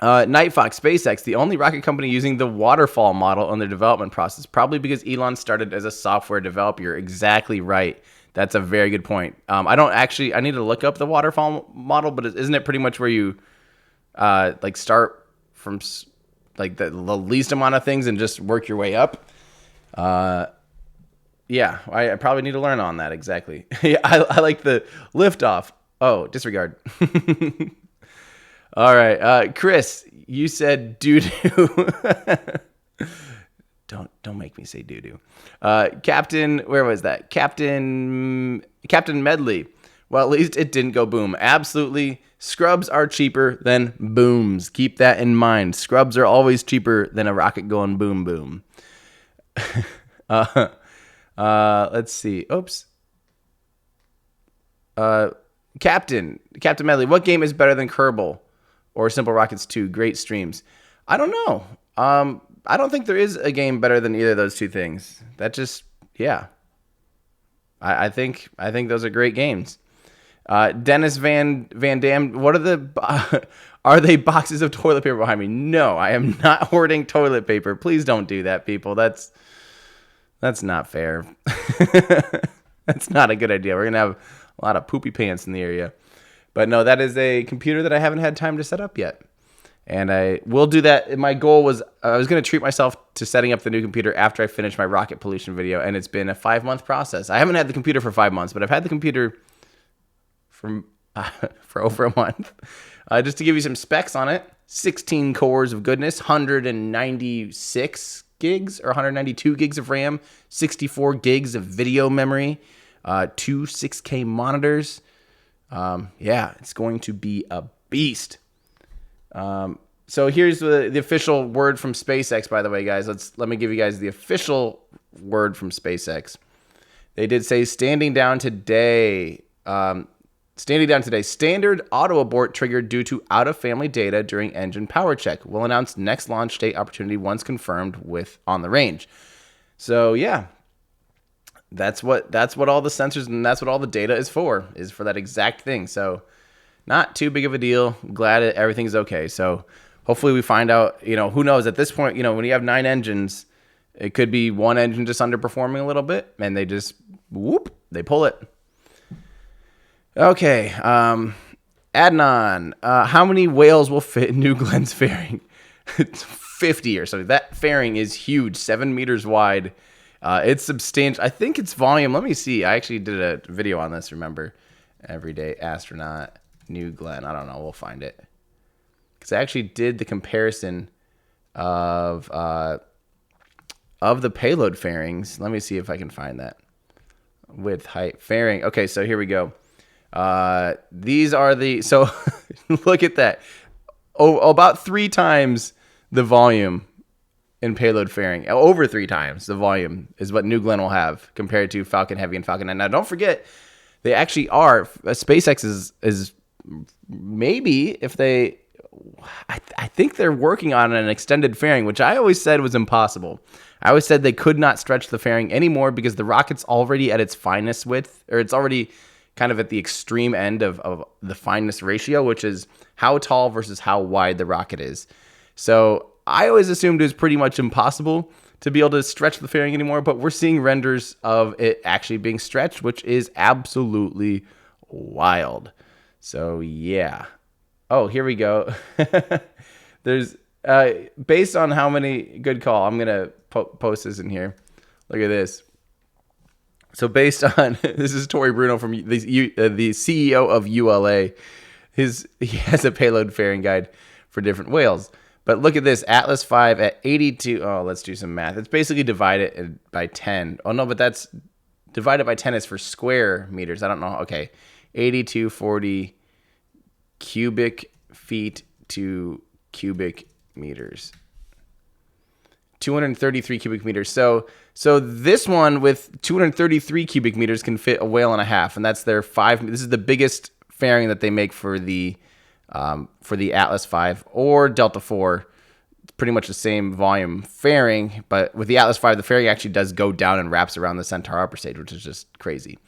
Night Fox, SpaceX, the only rocket company using the waterfall model on their development process, probably because Elon started as a software developer. You're exactly right. That's a very good point. I need to look up the waterfall model, but isn't it pretty much where you start from like the least amount of things and just work your way up? Yeah, I probably need to learn on that exactly. Yeah, I like the liftoff. Oh, disregard. All right, Chris, you said doo-doo. Don't make me say doo-doo. Captain, where was that? Captain Medley. Well, at least it didn't go boom. Absolutely. Scrubs are cheaper than booms. Keep that in mind. Scrubs are always cheaper than a rocket going boom boom. Let's see. Oops. Captain Medley, what game is better than Kerbal or Simple Rockets 2? Great streams. I don't know. I don't think there is a game better than either of those two things. That just, yeah. I think those are great games. Dennis Van Dam, what are are they boxes of toilet paper behind me? No, I am not hoarding toilet paper. Please don't do that, people. That's not fair. That's not a good idea. We're going to have a lot of poopy pants in the area. But no, that is a computer that I haven't had time to set up yet. And I will do that. My goal was I was going to treat myself to setting up the new computer after I finish my rocket pollution video. And it's been a 5-month process. I haven't had the computer for 5 months, but I've had the computer for over a month. Just to give you some specs on it, 16 cores of goodness, 196 gigs or 192 gigs of RAM, 64 gigs of video memory, 2 6K monitors. Yeah, it's going to be a beast. So here's the official word from SpaceX, by the way, guys. Let me give you guys the official word from SpaceX. They did say standing down today. Standard auto abort triggered due to out of family data during engine power check. Will announce next launch date opportunity once confirmed with on the range. So yeah, that's what all the sensors and that's what all the data is for that exact thing. So not too big of a deal. Glad everything's okay. So hopefully we find out, who knows at this point, when you have 9 engines, it could be one engine just underperforming a little bit and they just they pull it. Okay. Adnan, how many whales will fit in New Glen's fairing? It's 50 or something. That fairing is huge, 7 meters wide. It's substantial. I think it's volume. Let me see. I actually did a video on this, remember? Everyday Astronaut, New Glenn. I don't know. We'll find it. Because I actually did the comparison of the payload fairings. Let me see if I can find that. Width, height, fairing. Okay, so here we go. These are so look at that. About 3 times the volume in payload fairing. Over 3 times the volume is what New Glenn will have compared to Falcon Heavy and Falcon 9. Now, don't forget, they actually are. SpaceX is maybe if they. I think they're working on an extended fairing, which I always said was impossible. I always said they could not stretch the fairing anymore because the rocket's already at its finest width, or it's already kind of at the extreme end of the fineness ratio, which is how tall versus how wide the rocket is. So I always assumed it was pretty much impossible to be able to stretch the fairing anymore, but we're seeing renders of it actually being stretched, which is absolutely wild. So yeah. Oh, here we go. There's based on how many, good call, I'm gonna post this in here. Look at this. So based on this is Tori Bruno from the CEO of ULA. He has a payload fairing guide for different whales. But look at this, Atlas V at 82. Oh, let's do some math. It's basically divided by 10. Oh no, but that's divided by 10 is for square meters. I don't know. Okay, 8240 cubic feet to cubic meters. 233 cubic meters. So this one with 233 cubic meters can fit a whale and a half, and that's their 5. This is the biggest fairing that they make for the Atlas V or Delta IV. It's pretty much the same volume fairing, but with the Atlas V, the fairing actually does go down and wraps around the Centaur upper stage, which is just crazy.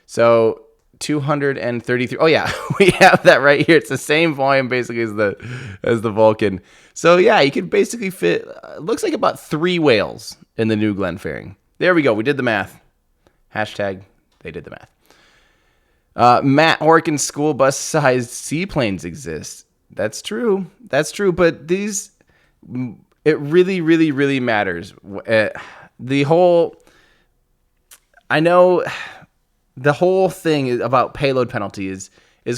So 233. Oh yeah, we have that right here. It's the same volume basically as the Vulcan. So yeah, you could basically fit. Looks like about 3 whales in the New Glenn fairing. There we go. We did the math. Hashtag they did the math. Matt Horkin school bus sized seaplanes exist. That's true. That's true. But these, it really, really, really matters. The whole thing about payload penalty is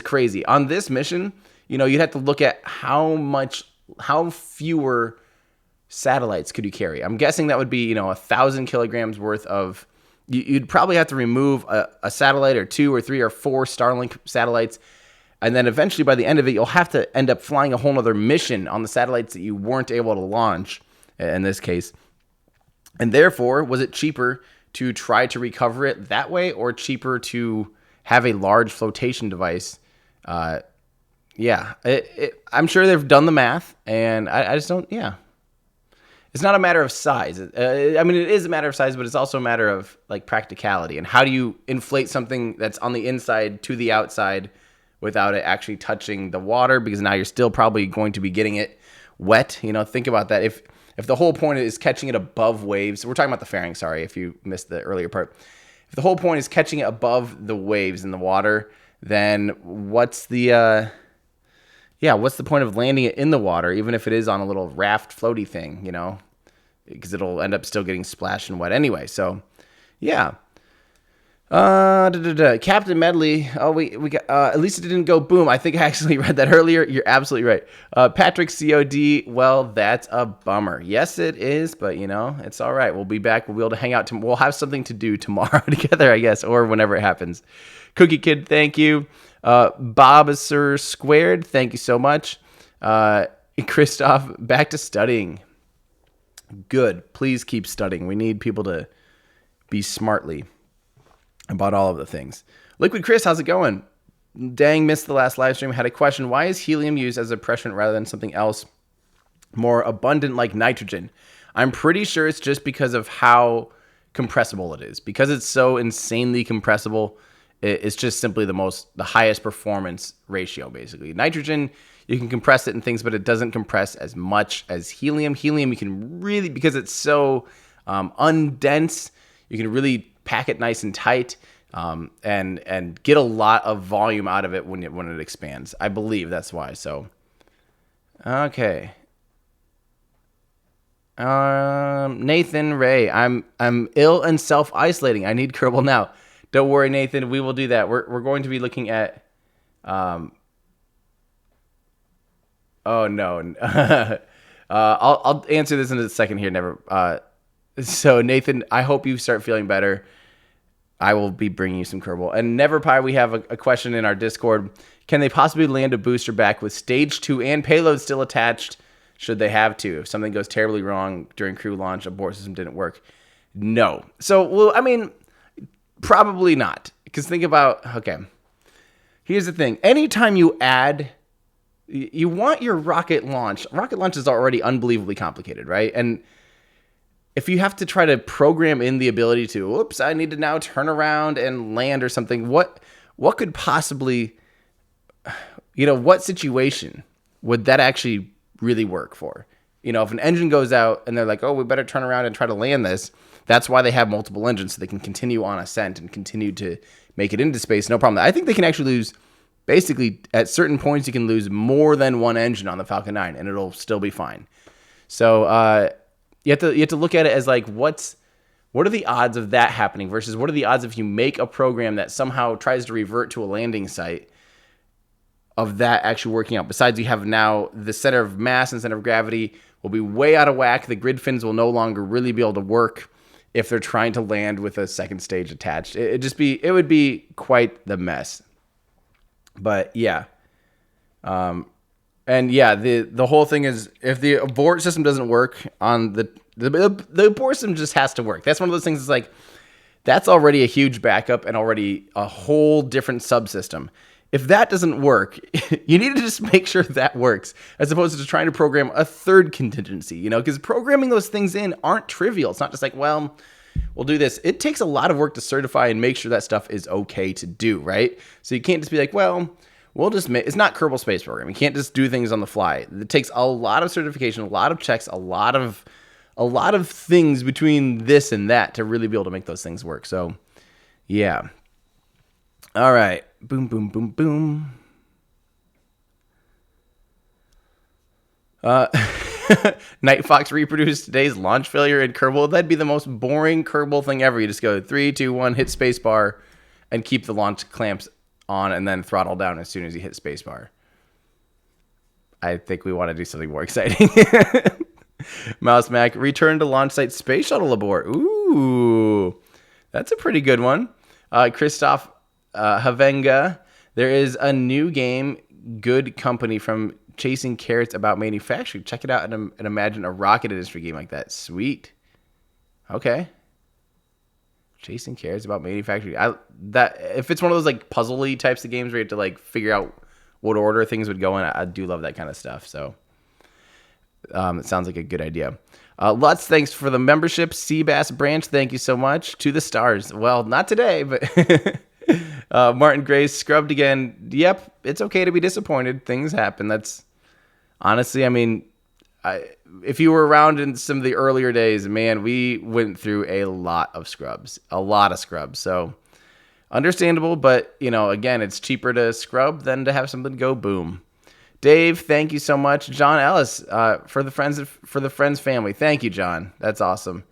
crazy. On this mission, you'd have to look at how fewer satellites could you carry. I'm guessing that would be, 1,000 kilograms worth of, you'd probably have to remove a satellite or 2 or 3 or 4 Starlink satellites. And then eventually by the end of it, you'll have to end up flying a whole nother mission on the satellites that you weren't able to launch in this case. And therefore, was it cheaper to try to recover it that way, or cheaper to have a large flotation device? Yeah, I'm sure they've done the math, and I just don't, yeah. It's not a matter of size. I mean, it is a matter of size, but it's also a matter of like practicality. And how do you inflate something that's on the inside to the outside without it actually touching the water? Because now you're still probably going to be getting it wet. Think about that. If the whole point is catching it above waves, we're talking about the fairing, sorry, if you missed the earlier part. If the whole point is catching it above the waves in the water, then what's the point of landing it in the water, even if it is on a little raft floaty thing, because it'll end up still getting splashed and wet anyway. So, yeah. Captain Medley. Oh, we got. At least it didn't go boom. I think I actually read that earlier. You're absolutely right. Patrick COD. Well, that's a bummer. Yes, it is, but it's all right. We'll be back. We'll be able to hang out. We'll have something to do tomorrow together, I guess, or whenever it happens. Cookie Kid, thank you. Bob Sir Squared, thank you so much. Christoph, back to studying. Good. Please keep studying. We need people to be smartly about all of the things. Liquid Chris, how's it going? Dang, missed the last live stream. Had a question. Why is helium used as a pressure rather than something else more abundant like nitrogen? I'm pretty sure it's just because of how compressible it is. Because it's so insanely compressible, it's just simply the highest performance ratio, basically. Nitrogen, you can compress it and things, but it doesn't compress as much as helium. Helium, you can really, because it's so undense, you can really pack it nice and tight and get a lot of volume out of it when it expands. I believe that's why. So, okay. Nathan Ray, I'm ill and self-isolating. I need Kerbal now. Don't worry, Nathan. We will do that. We're going to be looking at. Oh no. I'll answer this in a second here. Never. So Nathan, I hope you start feeling better. I will be bringing you some Kerbal. And Neverpie, we have a question in our Discord. Can they possibly land a booster back with stage 2 and payload still attached should they have to. If something goes terribly wrong during crew launch, abort system didn't work. No. So, well, I mean, probably not. Because think about, okay, here's the thing. Anytime you add, you want your rocket launch is already unbelievably complicated, right? And if you have to try to program in the ability to, whoops, I need to now turn around and land or something, what could possibly, what situation would that actually really work for? If an engine goes out and they're like, oh, we better turn around and try to land this, that's why they have multiple engines, so they can continue on ascent and continue to make it into space, no problem. I think they can actually lose, basically, at certain points, you can lose more than one engine on the Falcon 9, and it'll still be fine. So, you have to look at it as like, what are the odds of that happening versus what are the odds if you make a program that somehow tries to revert to a landing site of that actually working out? Besides, you have now the center of mass and center of gravity will be way out of whack. The grid fins will no longer really be able to work if they're trying to land with a second stage attached. It would be quite the mess. But yeah. And yeah, the whole thing is, if the abort system doesn't work on the abort system just has to work. That's one of those things that's like, that's already a huge backup and already a whole different subsystem. If that doesn't work, you need to just make sure that works, as opposed to trying to program a third contingency, because programming those things in aren't trivial. It's not just like, well, we'll do this. It takes a lot of work to certify and make sure that stuff is okay to do, right? So you can't just be like, well, we'll just make, it's not Kerbal Space Program. You can't just do things on the fly. It takes a lot of certification, a lot of checks, a lot of things between this and that to really be able to make those things work. So, yeah. All right. Boom, boom, boom, boom. Night Fox reproduced today's launch failure in Kerbal. That'd be the most boring Kerbal thing ever. You just go 3, 2, 1, hit spacebar, and keep the launch clamps on, and then throttle down as soon as you hit spacebar. I think we want to do something more exciting. Mouse Mac, return to launch site space shuttle abort. Ooh, that's a pretty good one. Christoph Havenga, there is a new game, Good Company, from Chasing Carrots, about manufacturing. Check it out and imagine a rocket industry game like that. Sweet. Okay. Chasing Carrots about manufacturing. If it's one of those like puzzle-y types of games where you have to like figure out what order things would go in, I do love that kind of stuff. So it sounds like a good idea. Lutz, thanks for the membership. Seabass Branch, thank you so much. To the stars. Well, not today, but Martin Grace, scrubbed again. Yep, it's okay to be disappointed. Things happen. That's honestly, I mean, if you were around in some of the earlier days, man, we went through a lot of scrubs. So understandable, but again, it's cheaper to scrub than to have something go boom. Dave, thank you so much. John Ellis, for the friends family. Thank you, John. That's awesome.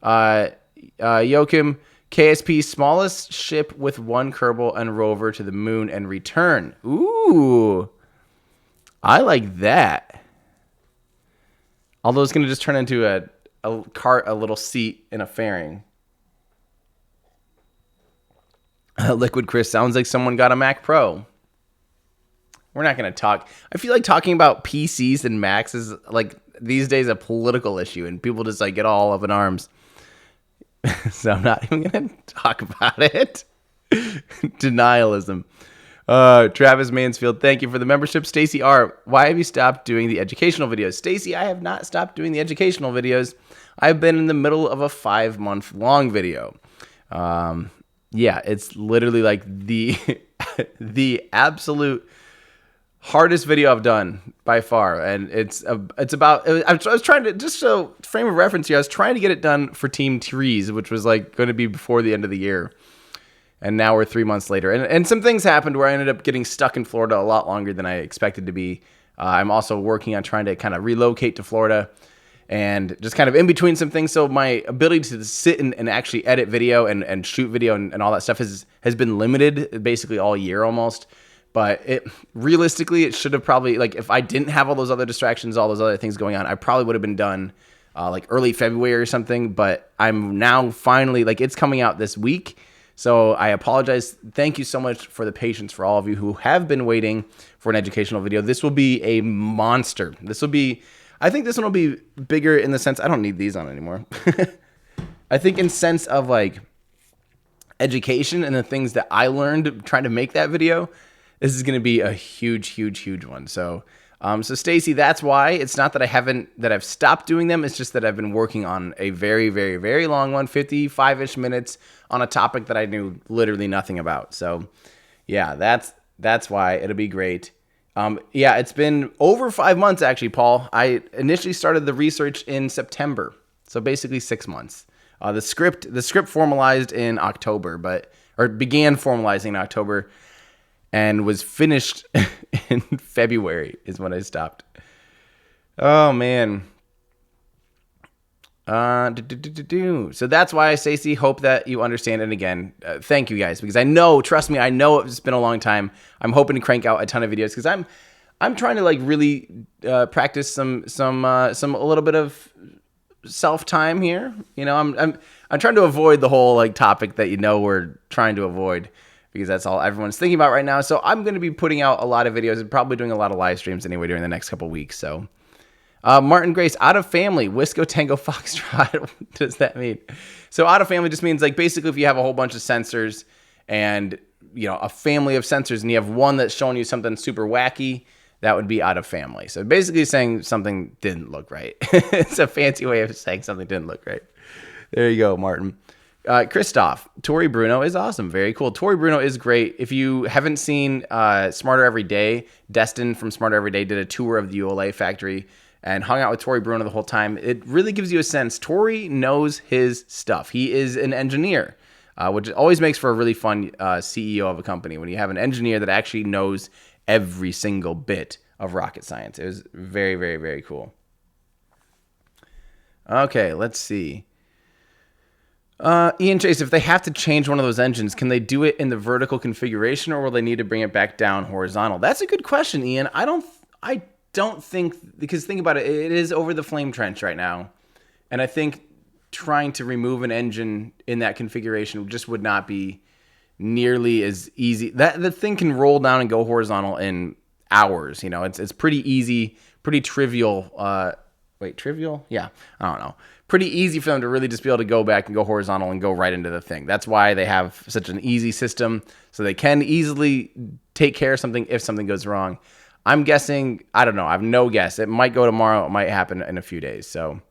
Joachim, KSP, smallest ship with one Kerbal and rover to the moon and return. Ooh, I like that. Although it's going to just turn into a cart, a little seat, and a fairing. Liquid Chris, sounds like someone got a Mac Pro. We're not going to talk. I feel like talking about PCs and Macs is like these days a political issue, and people just like get all up in arms. So I'm not even going to talk about it. Denialism. Travis Mansfield, thank you for the membership. Stacy R, why have you stopped doing the educational videos? Stacy, I have not stopped doing the educational videos. I've been in the middle of a 5-month long video. Yeah, it's literally like the absolute hardest video I've done by far, and it's about. I was trying to, just so frame of reference here, I was trying to get it done for Team Trees, which was like going to be before the end of the year, and now we're 3 months later, and some things happened where I ended up getting stuck in Florida a lot longer than I expected to be. I'm also working on trying to kind of relocate to Florida, and just kind of in between some things. So my ability to sit and actually edit video and shoot video and all that stuff has been limited basically all year almost. But realistically, it should have probably, like, if I didn't have all those other distractions, all those other things going on, I probably would have been done like early February or something. But I'm now finally, like, it's coming out this week. So I apologize. Thank you so much for the patience for all of you who have been waiting for an educational video. This will be a monster. This will be, I think this one will be bigger in the sense I don't need these on anymore. I think in sense of like education and the things that I learned trying to make that video, this is going to be a huge one. So, so Stacy, that's why it's not that I've stopped doing them. It's just that I've been working on a very long one, 55-ish minutes on a topic that I knew literally nothing about. So yeah, that's why it'll be great. Yeah, it's been over 5 months actually, Paul. I initially started the research in September. So basically 6 months. The script formalized in October, or began formalizing in October and was finished in February is when I stopped. Oh man. So that's why, Stacey, hope that you understand. And again, thank you guys, because trust me, I know it's been a long time. I'm hoping to crank out a ton of videos because I'm trying to like really practice some a little bit of self time here. You know, I'm trying to avoid the whole like topic that we're trying to avoid, because that's all everyone's thinking about right now. So I'm going to be putting out a lot of videos and probably doing a lot of live streams anyway during the next couple weeks. So. Martin Grace, out of family, Wisco Tango Foxtrot. What does that mean? So out of family just means like basically if you have a whole bunch of sensors and a family of sensors and you have one that's showing you something super wacky, that would be out of family. So basically saying something didn't look right. It's a fancy way of saying something didn't look right. There you go, Martin. Christoph, Tori Bruno is awesome. Very cool. Tori Bruno is great. If you haven't seen Smarter Every Day, Destin from Smarter Every Day did a tour of the ULA factory and hung out with Tori Bruno the whole time. It really gives you a sense. Tori knows his stuff. He is an engineer, which always makes for a really fun CEO of a company when you have an engineer that actually knows every single bit of rocket science. It was very cool. Okay, let's see. Ian Chase, if they have to change one of those engines, can they do it in the vertical configuration or will they need to bring it back down horizontal? That's a good question, Ian. I don't think, because think about it, it is over the flame trench right now. And I think trying to remove an engine in that configuration just would not be nearly as easy. The thing can roll down and go horizontal in hours. It's pretty easy, pretty trivial. Trivial? Yeah, I don't know. Pretty easy for them to really just be able to go back and go horizontal and go right into the thing. That's why they have such an easy system, so they can easily take care of something if something goes wrong. I'm guessing, I don't know, I have no guess. It might go tomorrow, it might happen in a few days. So,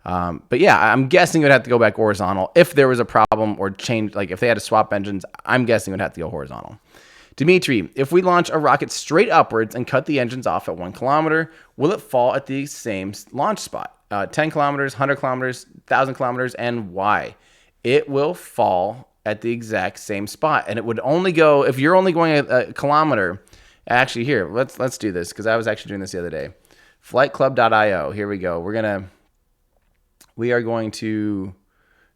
but yeah, I'm guessing it would have to go back horizontal. If there was a problem or change, like if they had to swap engines, I'm guessing it would have to go horizontal. Dimitri, if we launch a rocket straight upwards and cut the engines off at 1 kilometer, will it fall at the same launch spot? 10 kilometers, 100 kilometers, 1,000 kilometers, and why? It will fall at the exact same spot. And it would only go, if you're only going a kilometer. Actually, here, let's do this, because I was actually doing this the other day. Flightclub.io. Here we go. We are going to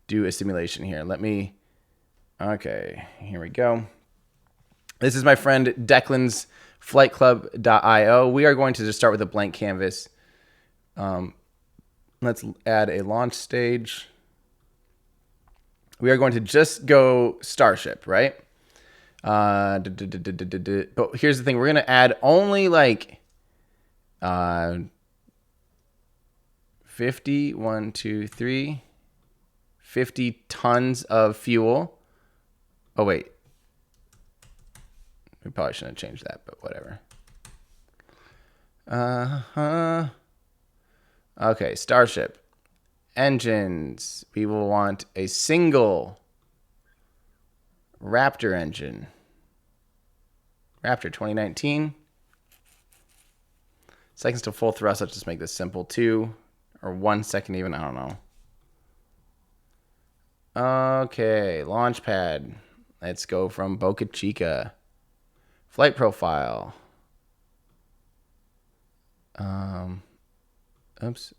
do a simulation here. Okay, here we go. This is my friend Declan's flightclub.io. We are going to just start with a blank canvas. Let's add a launch stage. We are going to just go Starship, right? But here's the thing. We're going to add only like 50 tons of fuel. Oh, wait. We probably shouldn't have changed that, but whatever. Okay, Starship. Engines. We will want a single Raptor engine. Raptor 2019. Seconds to full thrust. Let's just make this simple. 2 or 1 second even. I don't know. Okay, launch pad. Let's go from Boca Chica. Flight profile. Oops.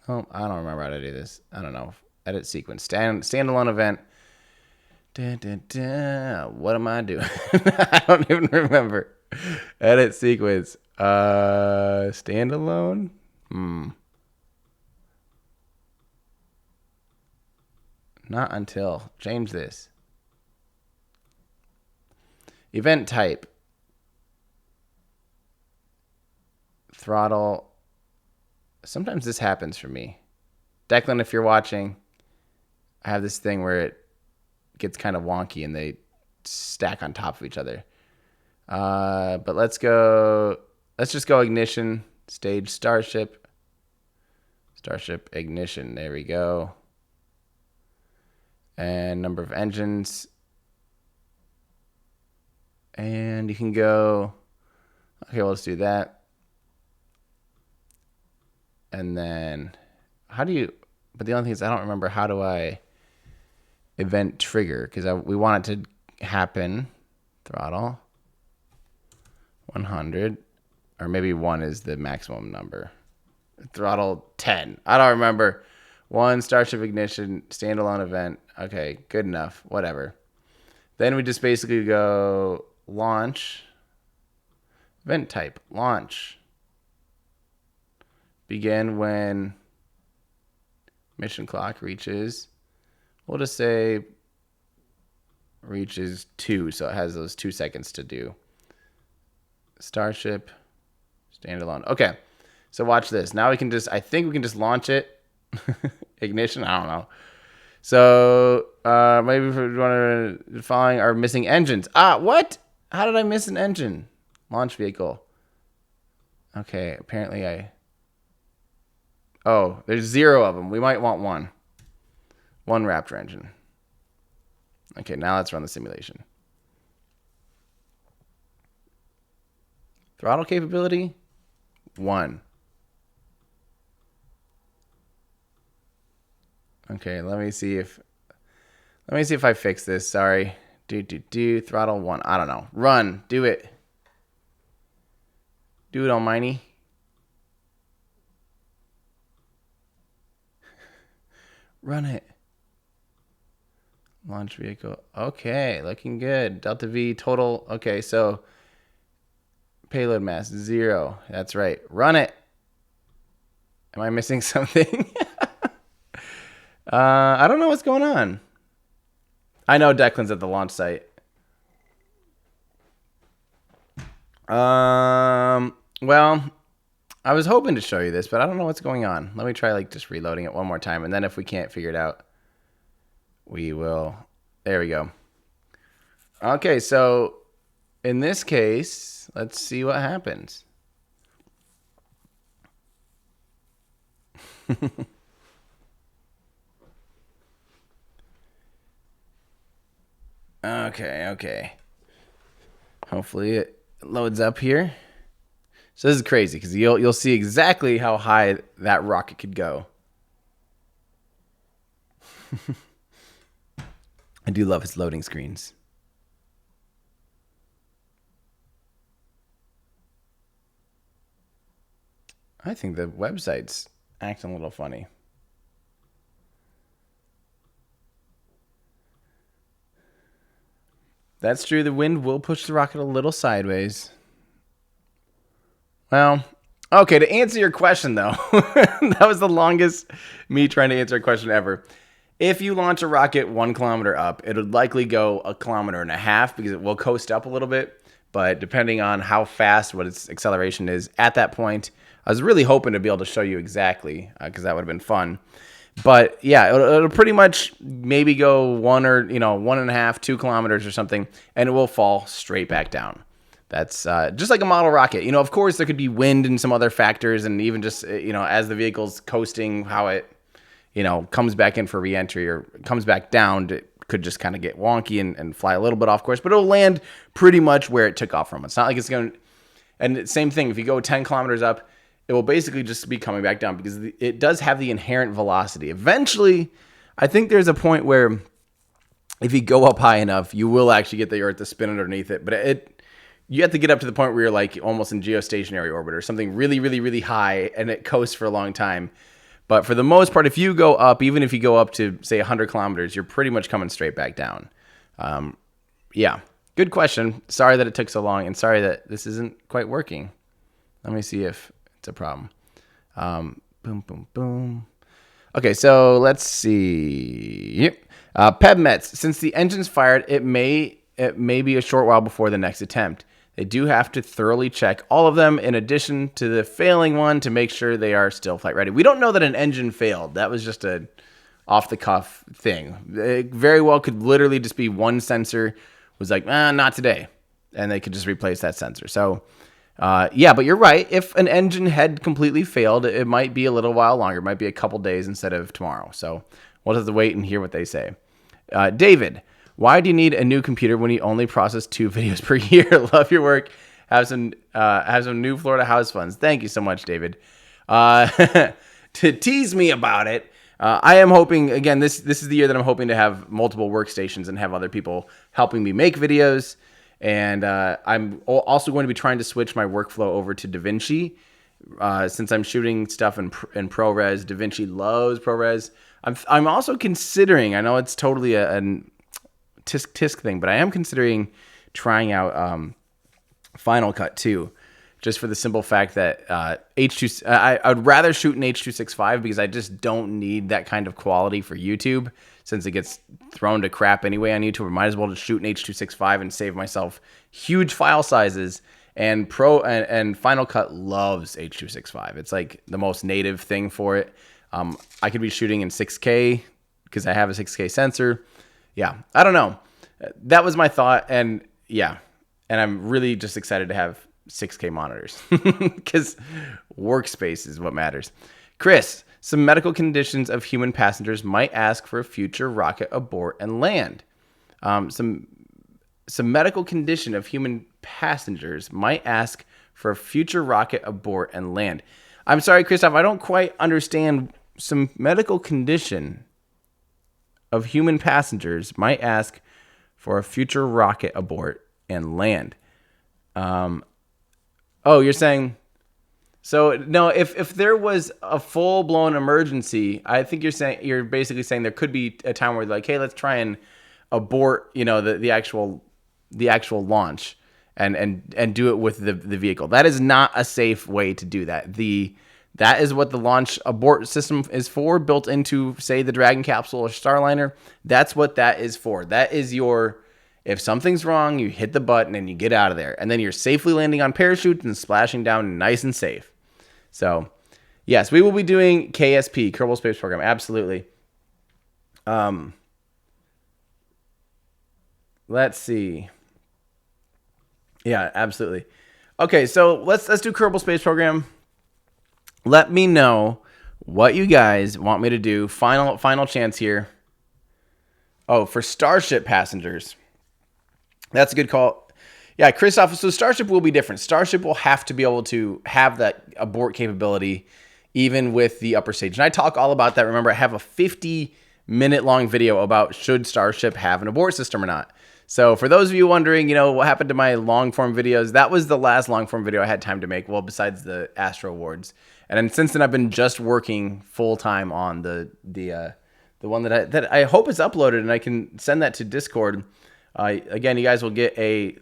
Oh, I don't remember how to do this. I don't know. Edit sequence. Standalone event. What am I doing? I don't even remember. Edit sequence. Standalone? Not until. Change this. Event type. Throttle. Sometimes this happens for me. Declan, if you're watching, I have this thing where it gets kind of wonky and they stack on top of each other. But let's just go ignition, stage, Starship ignition. There we go. And number of engines. And you can go, okay, well, let's do that. And then but the only thing is I don't remember how do I event trigger, because we want it to happen. Throttle 100, or maybe 1 is the maximum number. Throttle 10. I don't remember. 1, Starship ignition, standalone event. Okay, good enough. Whatever. Then we just basically go launch, event type, launch. Begin when mission clock reaches, we'll just say reaches 2, so it has those 2 seconds to do. Starship, standalone. Okay, so watch this. Now I think we can just launch it. Ignition, I don't know. So maybe if we want to find our missing engines. What? How did I miss an engine? Launch vehicle. Okay, apparently there's 0 of them. We might want 1. 1 Raptor engine. Okay, now let's run the simulation. Throttle capability, 1. Okay, let me see if I fix this. Sorry. Throttle 1. I don't know. Run. Do it. Do it, almighty. Run it. Launch vehicle. Okay, looking good. Delta V total. Okay, so payload mass 0. That's right. Run it. Am I missing something? I don't know what's going on. I know Declan's at the launch site. Well, I was hoping to show you this, but I don't know what's going on. Let me try just reloading it one more time, and then if we can't figure it out, we will. There we go. Okay, so in this case, let's see what happens. Okay. Hopefully it loads up here. So this is crazy because you'll see exactly how high that rocket could go. I do love his loading screens. I think the website's acting a little funny. That's true. The wind will push the rocket a little sideways. Well, okay, to answer your question, though, that was the longest me trying to answer a question ever. If you launch a rocket 1 kilometer up, it would likely go 1.5 kilometers because it will coast up a little bit. But depending on how fast, what its acceleration is at that point, I was really hoping to be able to show you exactly because that would have been fun. But yeah, it'll pretty much maybe go 1 or 1.5, 2 kilometers or something, and it will fall straight back down. That's just like a model rocket. Of course, there could be wind and some other factors, and even just as the vehicle's coasting, how it comes back in for reentry or comes back down, it could just kind of get wonky and fly a little bit off course, but it'll land pretty much where it took off from. It's not like it's going to. And same thing, if you go 10 kilometers up, it will basically just be coming back down because it does have the inherent velocity. Eventually, I think there's a point where if you go up high enough, you will actually get the Earth to spin underneath it. But you have to get up to the point where you're like almost in geostationary orbit or something really, really, really high, and it coasts for a long time. But for the most part, if you go up, even if you go up to, say, 100 kilometers, you're pretty much coming straight back down. Yeah, good question. Sorry that it took so long, and sorry that this isn't quite working. Let me see if it's a problem. Boom, boom, boom. Okay, so let's see. Yep. PEBMETs. Since the engine's fired, it may be a short while before the next attempt. They do have to thoroughly check all of them in addition to the failing one to make sure they are still flight ready. We don't know that an engine failed. That was just a off-the-cuff thing. It very well could literally just be one sensor was like, not today. And they could just replace that sensor. So, yeah, but you're right. If an engine had completely failed, it might be a little while longer. It might be a couple days instead of tomorrow. So we'll have to wait and hear what they say. David, why do you need a new computer when you only process 2 videos per year? Love your work. Have some new Florida house funds. Thank you so much, David. To tease me about it, I am hoping, again, this is the year that I'm hoping to have multiple workstations and have other people helping me make videos. And I'm also going to be trying to switch my workflow over to DaVinci. Since I'm shooting stuff in ProRes, DaVinci loves ProRes. I'm also considering, I know it's totally a tisk thing, but I am considering trying out Final Cut too, just for the simple fact that H2, I would rather shoot in H.265 because I just don't need that kind of quality for YouTube. Since it gets thrown to crap anyway on YouTube, I might as well just shoot in H.265 and save myself huge file sizes. And Final Cut loves H.265. It's like the most native thing for it. I could be shooting in 6K because I have a 6K sensor. Yeah, I don't know. That was my thought, and yeah, and I'm really just excited to have 6K monitors because workspace is what matters. Chris, some medical conditions of human passengers might ask for a future rocket abort and land. Some medical condition of human passengers might ask for a future rocket abort and land. I'm sorry, Christoph, I don't quite understand. Some medical condition of human passengers might ask for a future rocket abort and land. Oh, you're saying... So, no, if there was a full-blown emergency, I think you're basically saying there could be a time where, like, hey, let's try and abort, the actual launch and do it with the vehicle. That is not a safe way to do that. That is what the launch abort system is for, built into, say, the Dragon capsule or Starliner. That's what that is for. That is if something's wrong, you hit the button and you get out of there. And then you're safely landing on parachutes and splashing down nice and safe. So, yes, we will be doing KSP, Kerbal Space Program, absolutely. Let's see. Yeah, absolutely. Okay, so let's do Kerbal Space Program. Let me know what you guys want me to do. Final chance here. Oh, for Starship passengers. That's a good call. Yeah, Christoph, so Starship will be different. Starship will have to be able to have that abort capability even with the upper stage. And I talk all about that. Remember, I have a 50-minute long video about should Starship have an abort system or not. So for those of you wondering, what happened to my long-form videos, that was the last long-form video I had time to make, well, besides the Astro Awards. And then since then, I've been just working full-time on the one that I hope is uploaded, and I can send that to Discord. Again, you guys will get the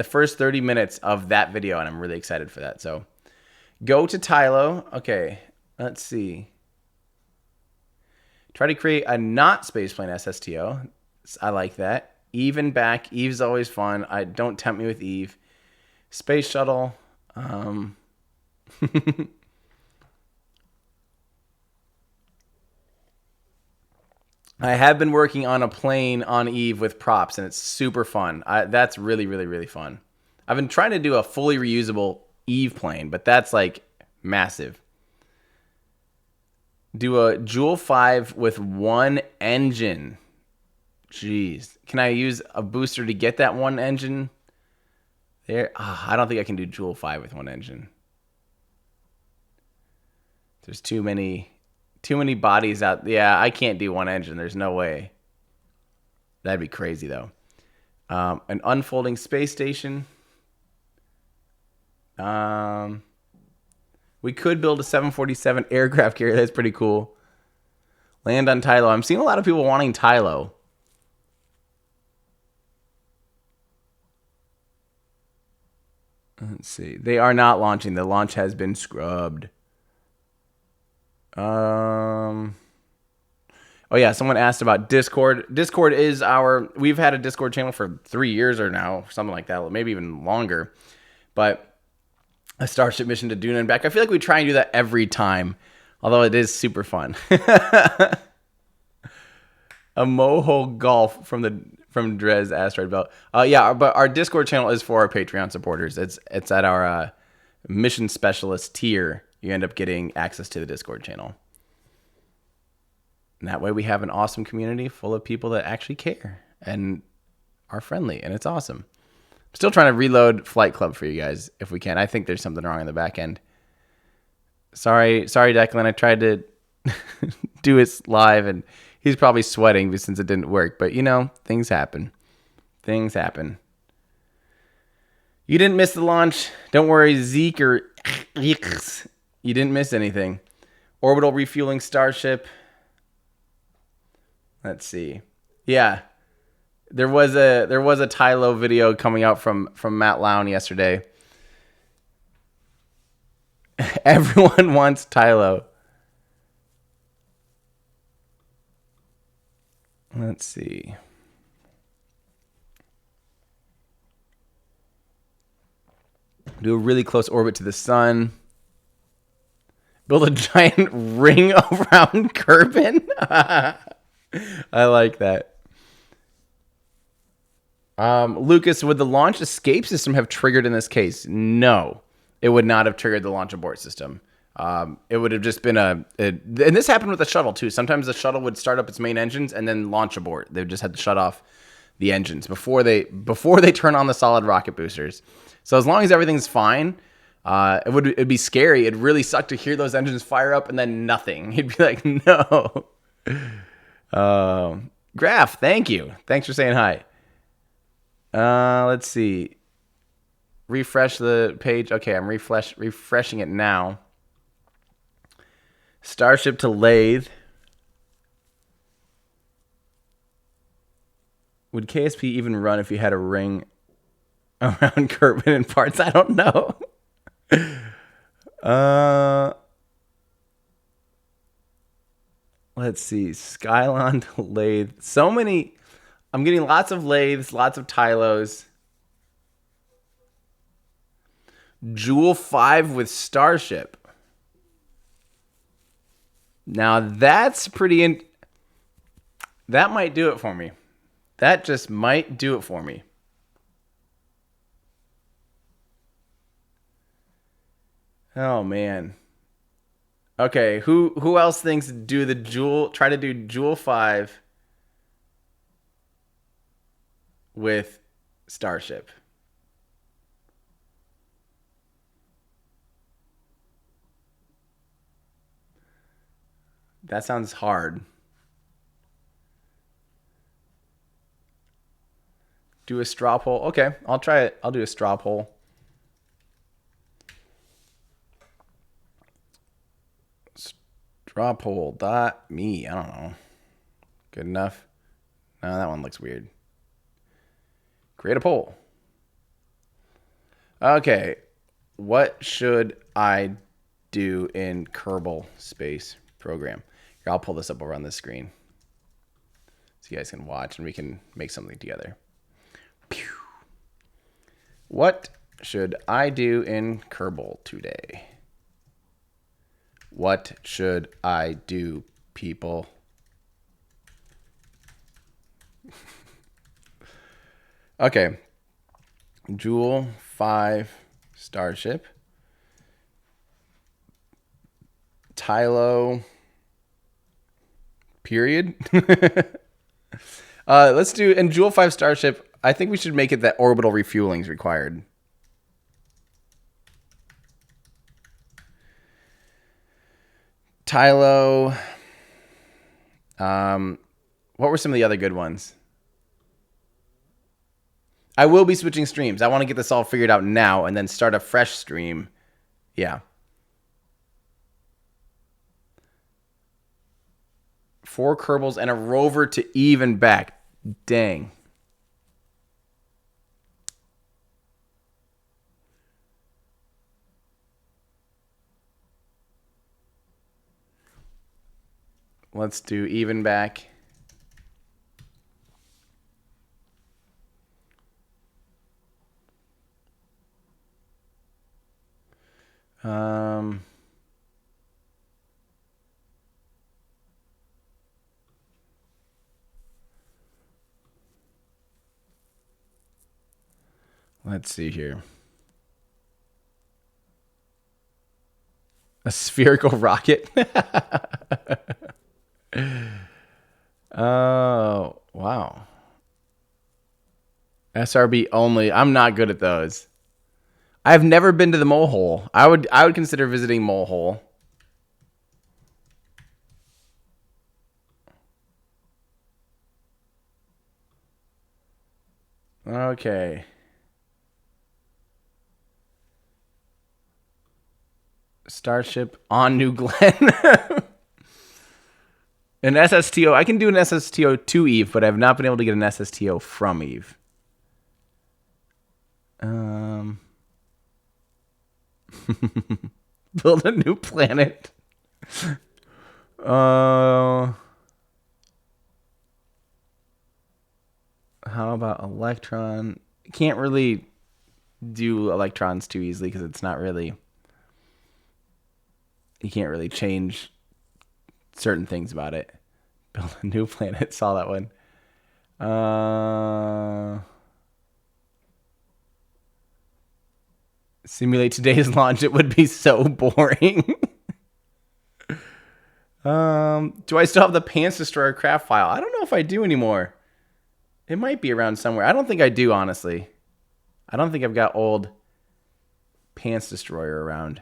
first 30 minutes of that video, and I'm really excited for that. So go to Tylo. Okay, let's see. Try to create a not spaceplane SSTO. I like that. Eve and back. Eve's always fun. Don't tempt me with Eve. Space shuttle. I have been working on a plane on Eve with props, and it's super fun. That's really, really, really fun. I've been trying to do a fully reusable Eve plane, but that's like massive. Do a Joule 5 with one engine. Jeez. Can I use a booster to get that one engine there? I don't think I can do Joule 5 with one engine. There's too many bodies out. Yeah, I can't do one engine. There's no way. That'd be crazy, though. An unfolding space station. We could build a 747 aircraft carrier. That's pretty cool. Land on Tylo. I'm seeing a lot of people wanting Tylo. Let's see. They are not launching. The launch has been scrubbed. Oh yeah, someone asked about Discord. Discord is we've had a Discord channel for 3 years or now, something like that, maybe even longer. But a Starship mission to Dune and back. I feel like we try and do that every time, although it is super fun. A Moho Golf from Drez Asteroid Belt. Yeah, but our Discord channel is for our Patreon supporters. It's at our mission specialist tier. You end up getting access to the Discord channel. And that way we have an awesome community full of people that actually care and are friendly, and it's awesome. I'm still trying to reload Flight Club for you guys if we can. I think there's something wrong in the back end. Sorry, Declan. I tried to do it live, and he's probably sweating since it didn't work. But, things happen. Things happen. You didn't miss the launch. Don't worry, Zeke or you didn't miss anything. Orbital refueling Starship. Let's see. Yeah. There was a Tylo video coming out from Matt Lown yesterday. Everyone wants Tylo. Let's see. Do a really close orbit to the sun. Build a giant ring around Kerbin. I like that. Lucas, would the launch escape system have triggered in this case? No, it would not have triggered the launch abort system. It would have just been and this happened with the shuttle too. Sometimes the shuttle would start up its main engines and then launch abort. They just had to shut off the engines before they turn on the solid rocket boosters. So as long as everything's fine, it'd be scary. It'd really suck to hear those engines fire up and then nothing. You'd be like, no. Graph, thank you. Thanks for saying hi. Let's see. Refresh the page. Okay, I'm refreshing it now. Starship to Lathe. Would KSP even run if you had a ring around Kerbin and parts? I don't know. Let's see. Skylon to Lathe. So many. I'm getting lots of lathes, lots of Tylos. Joule 5 with Starship. Now that's pretty. That might do it for me. That just might do it for me. Oh man. Okay, who else thinks try to do Joule 5 with Starship? That sounds hard. Do a straw poll. Okay, I'll try it. I'll do a straw poll. Strawpoll.me. I don't know. Good enough? No, that one looks weird. Create a poll. Okay. What should I do in Kerbal Space Program? Here, I'll pull this up over on this screen so you guys can watch and we can make something together. Pew. What should I do in Kerbal today? What should I do, people? Okay. Joule 5 Starship. Tylo. Period. Let's do, in Joule 5 Starship, I think we should make it that orbital refueling is required. Tylo. What were some of the other good ones? I will be switching streams. I want to get this all figured out now and then start a fresh stream. Yeah. 4 Kerbals and a rover to Eve and back. Dang. Let's do even back. Let's see here. A spherical rocket. Oh, wow. SRB only. I'm not good at those. I've never been to the mole hole. I would consider visiting mole hole. Okay. Starship on New Glenn. An SSTO. I can do an SSTO to Eve, but I've not been able to get an SSTO from Eve. Build a new planet. How about Electron? Can't really do electrons too easily because it's not really... You can't really change certain things about it. Build a new planet. Saw that one. Simulate today's launch. It would be so boring. Do I still have the Pants Destroyer craft file? I don't know if I do anymore. It might be around somewhere. I don't think I do, honestly. I don't think I've got old Pants Destroyer around.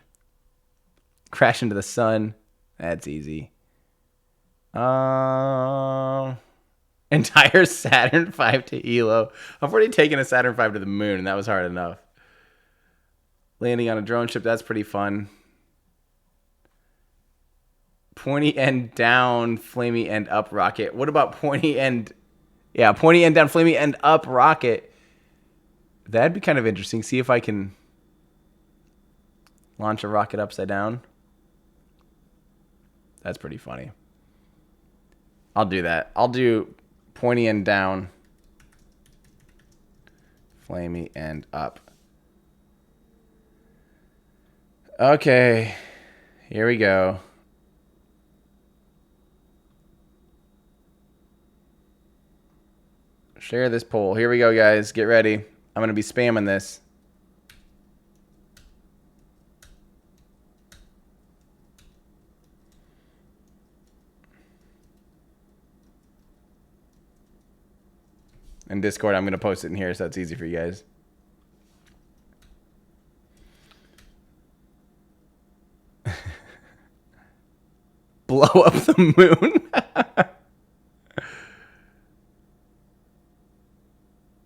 Crash into the sun. That's easy. Entire Saturn V to ELO. I've already taken a Saturn V to the moon, and that was hard enough. Landing on a drone ship, that's pretty fun. Pointy end down, flamey end up rocket. What about pointy end? Yeah, pointy end down, flamey end up rocket. That'd be kind of interesting. See if I can launch a rocket upside down. That's pretty funny. I'll do that. I'll do pointy end down, flamey end up. Okay, here we go. Share this poll. Here we go, guys. Get ready. I'm going to be spamming this. In Discord, I'm going to post it in here so it's easy for you guys. Blow up the moon.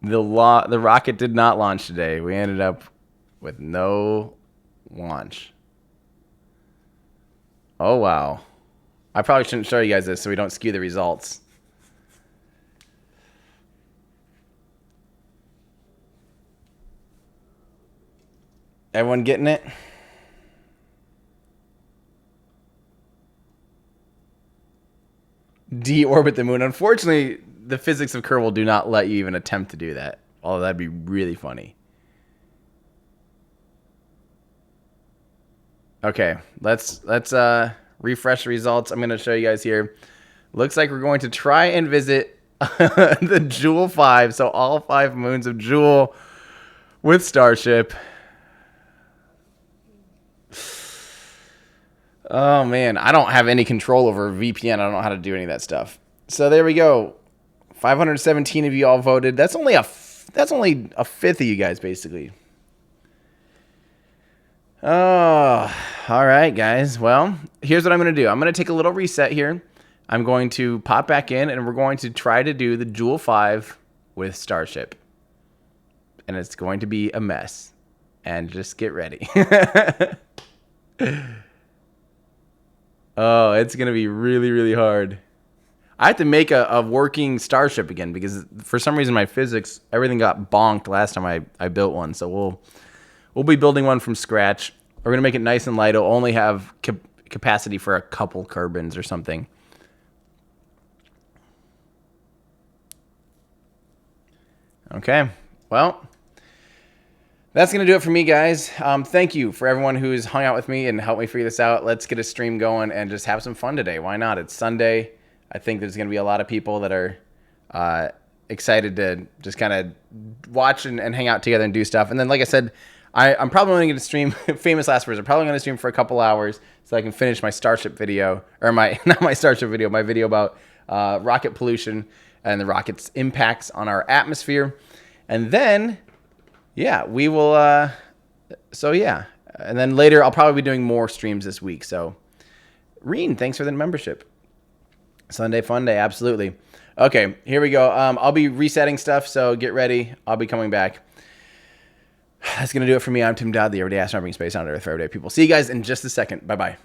The rocket did not launch today. We ended up with no launch. Oh, wow. I probably shouldn't show you guys this so we don't skew the results. Everyone getting it? Deorbit the moon. Unfortunately, the physics of Kerbal do not let you even attempt to do that. Although that'd be really funny. Okay, let's refresh the results. I'm going to show you guys here. Looks like we're going to try and visit the Jool 5. So all 5 moons of Jool with Starship. Oh, man. I don't have any control over VPN. I don't know how to do any of that stuff. So there we go. 517 of you all voted. That's only a fifth of you guys, basically. Oh, all right, guys. Well, here's what I'm going to do. I'm going to take a little reset here. I'm going to pop back in, and we're going to try to do the Jool 5 with Starship. And it's going to be a mess. And just get ready. Oh, it's going to be really, really hard. I have to make a working Starship again because for some reason my physics, everything got bonked last time I built one. So we'll be building one from scratch. We're going to make it nice and light. It'll only have capacity for a couple carbons or something. Okay. Well, that's going to do it for me, guys. Thank you for everyone who's hung out with me and helped me figure this out. Let's get a stream going and just have some fun today. Why not? It's Sunday. I think there's going to be a lot of people that are excited to just kind of watch and hang out together and do stuff. And then, like I said, I'm probably only going to stream famous last words. I'm probably going to stream for a couple hours so I can finish my Starship video, or not my Starship video, my video about rocket pollution and the rocket's impacts on our atmosphere. And then, yeah, we will. So yeah, and then later I'll probably be doing more streams this week. So, Reen, thanks for the membership. Sunday fun day, absolutely. Okay, here we go. I'll be resetting stuff, so get ready. I'll be coming back. That's going to do it for me. I'm Tim Dodd, the Everyday Astronaut, bringing space on to Earth for everyday people. See you guys in just a second. Bye-bye.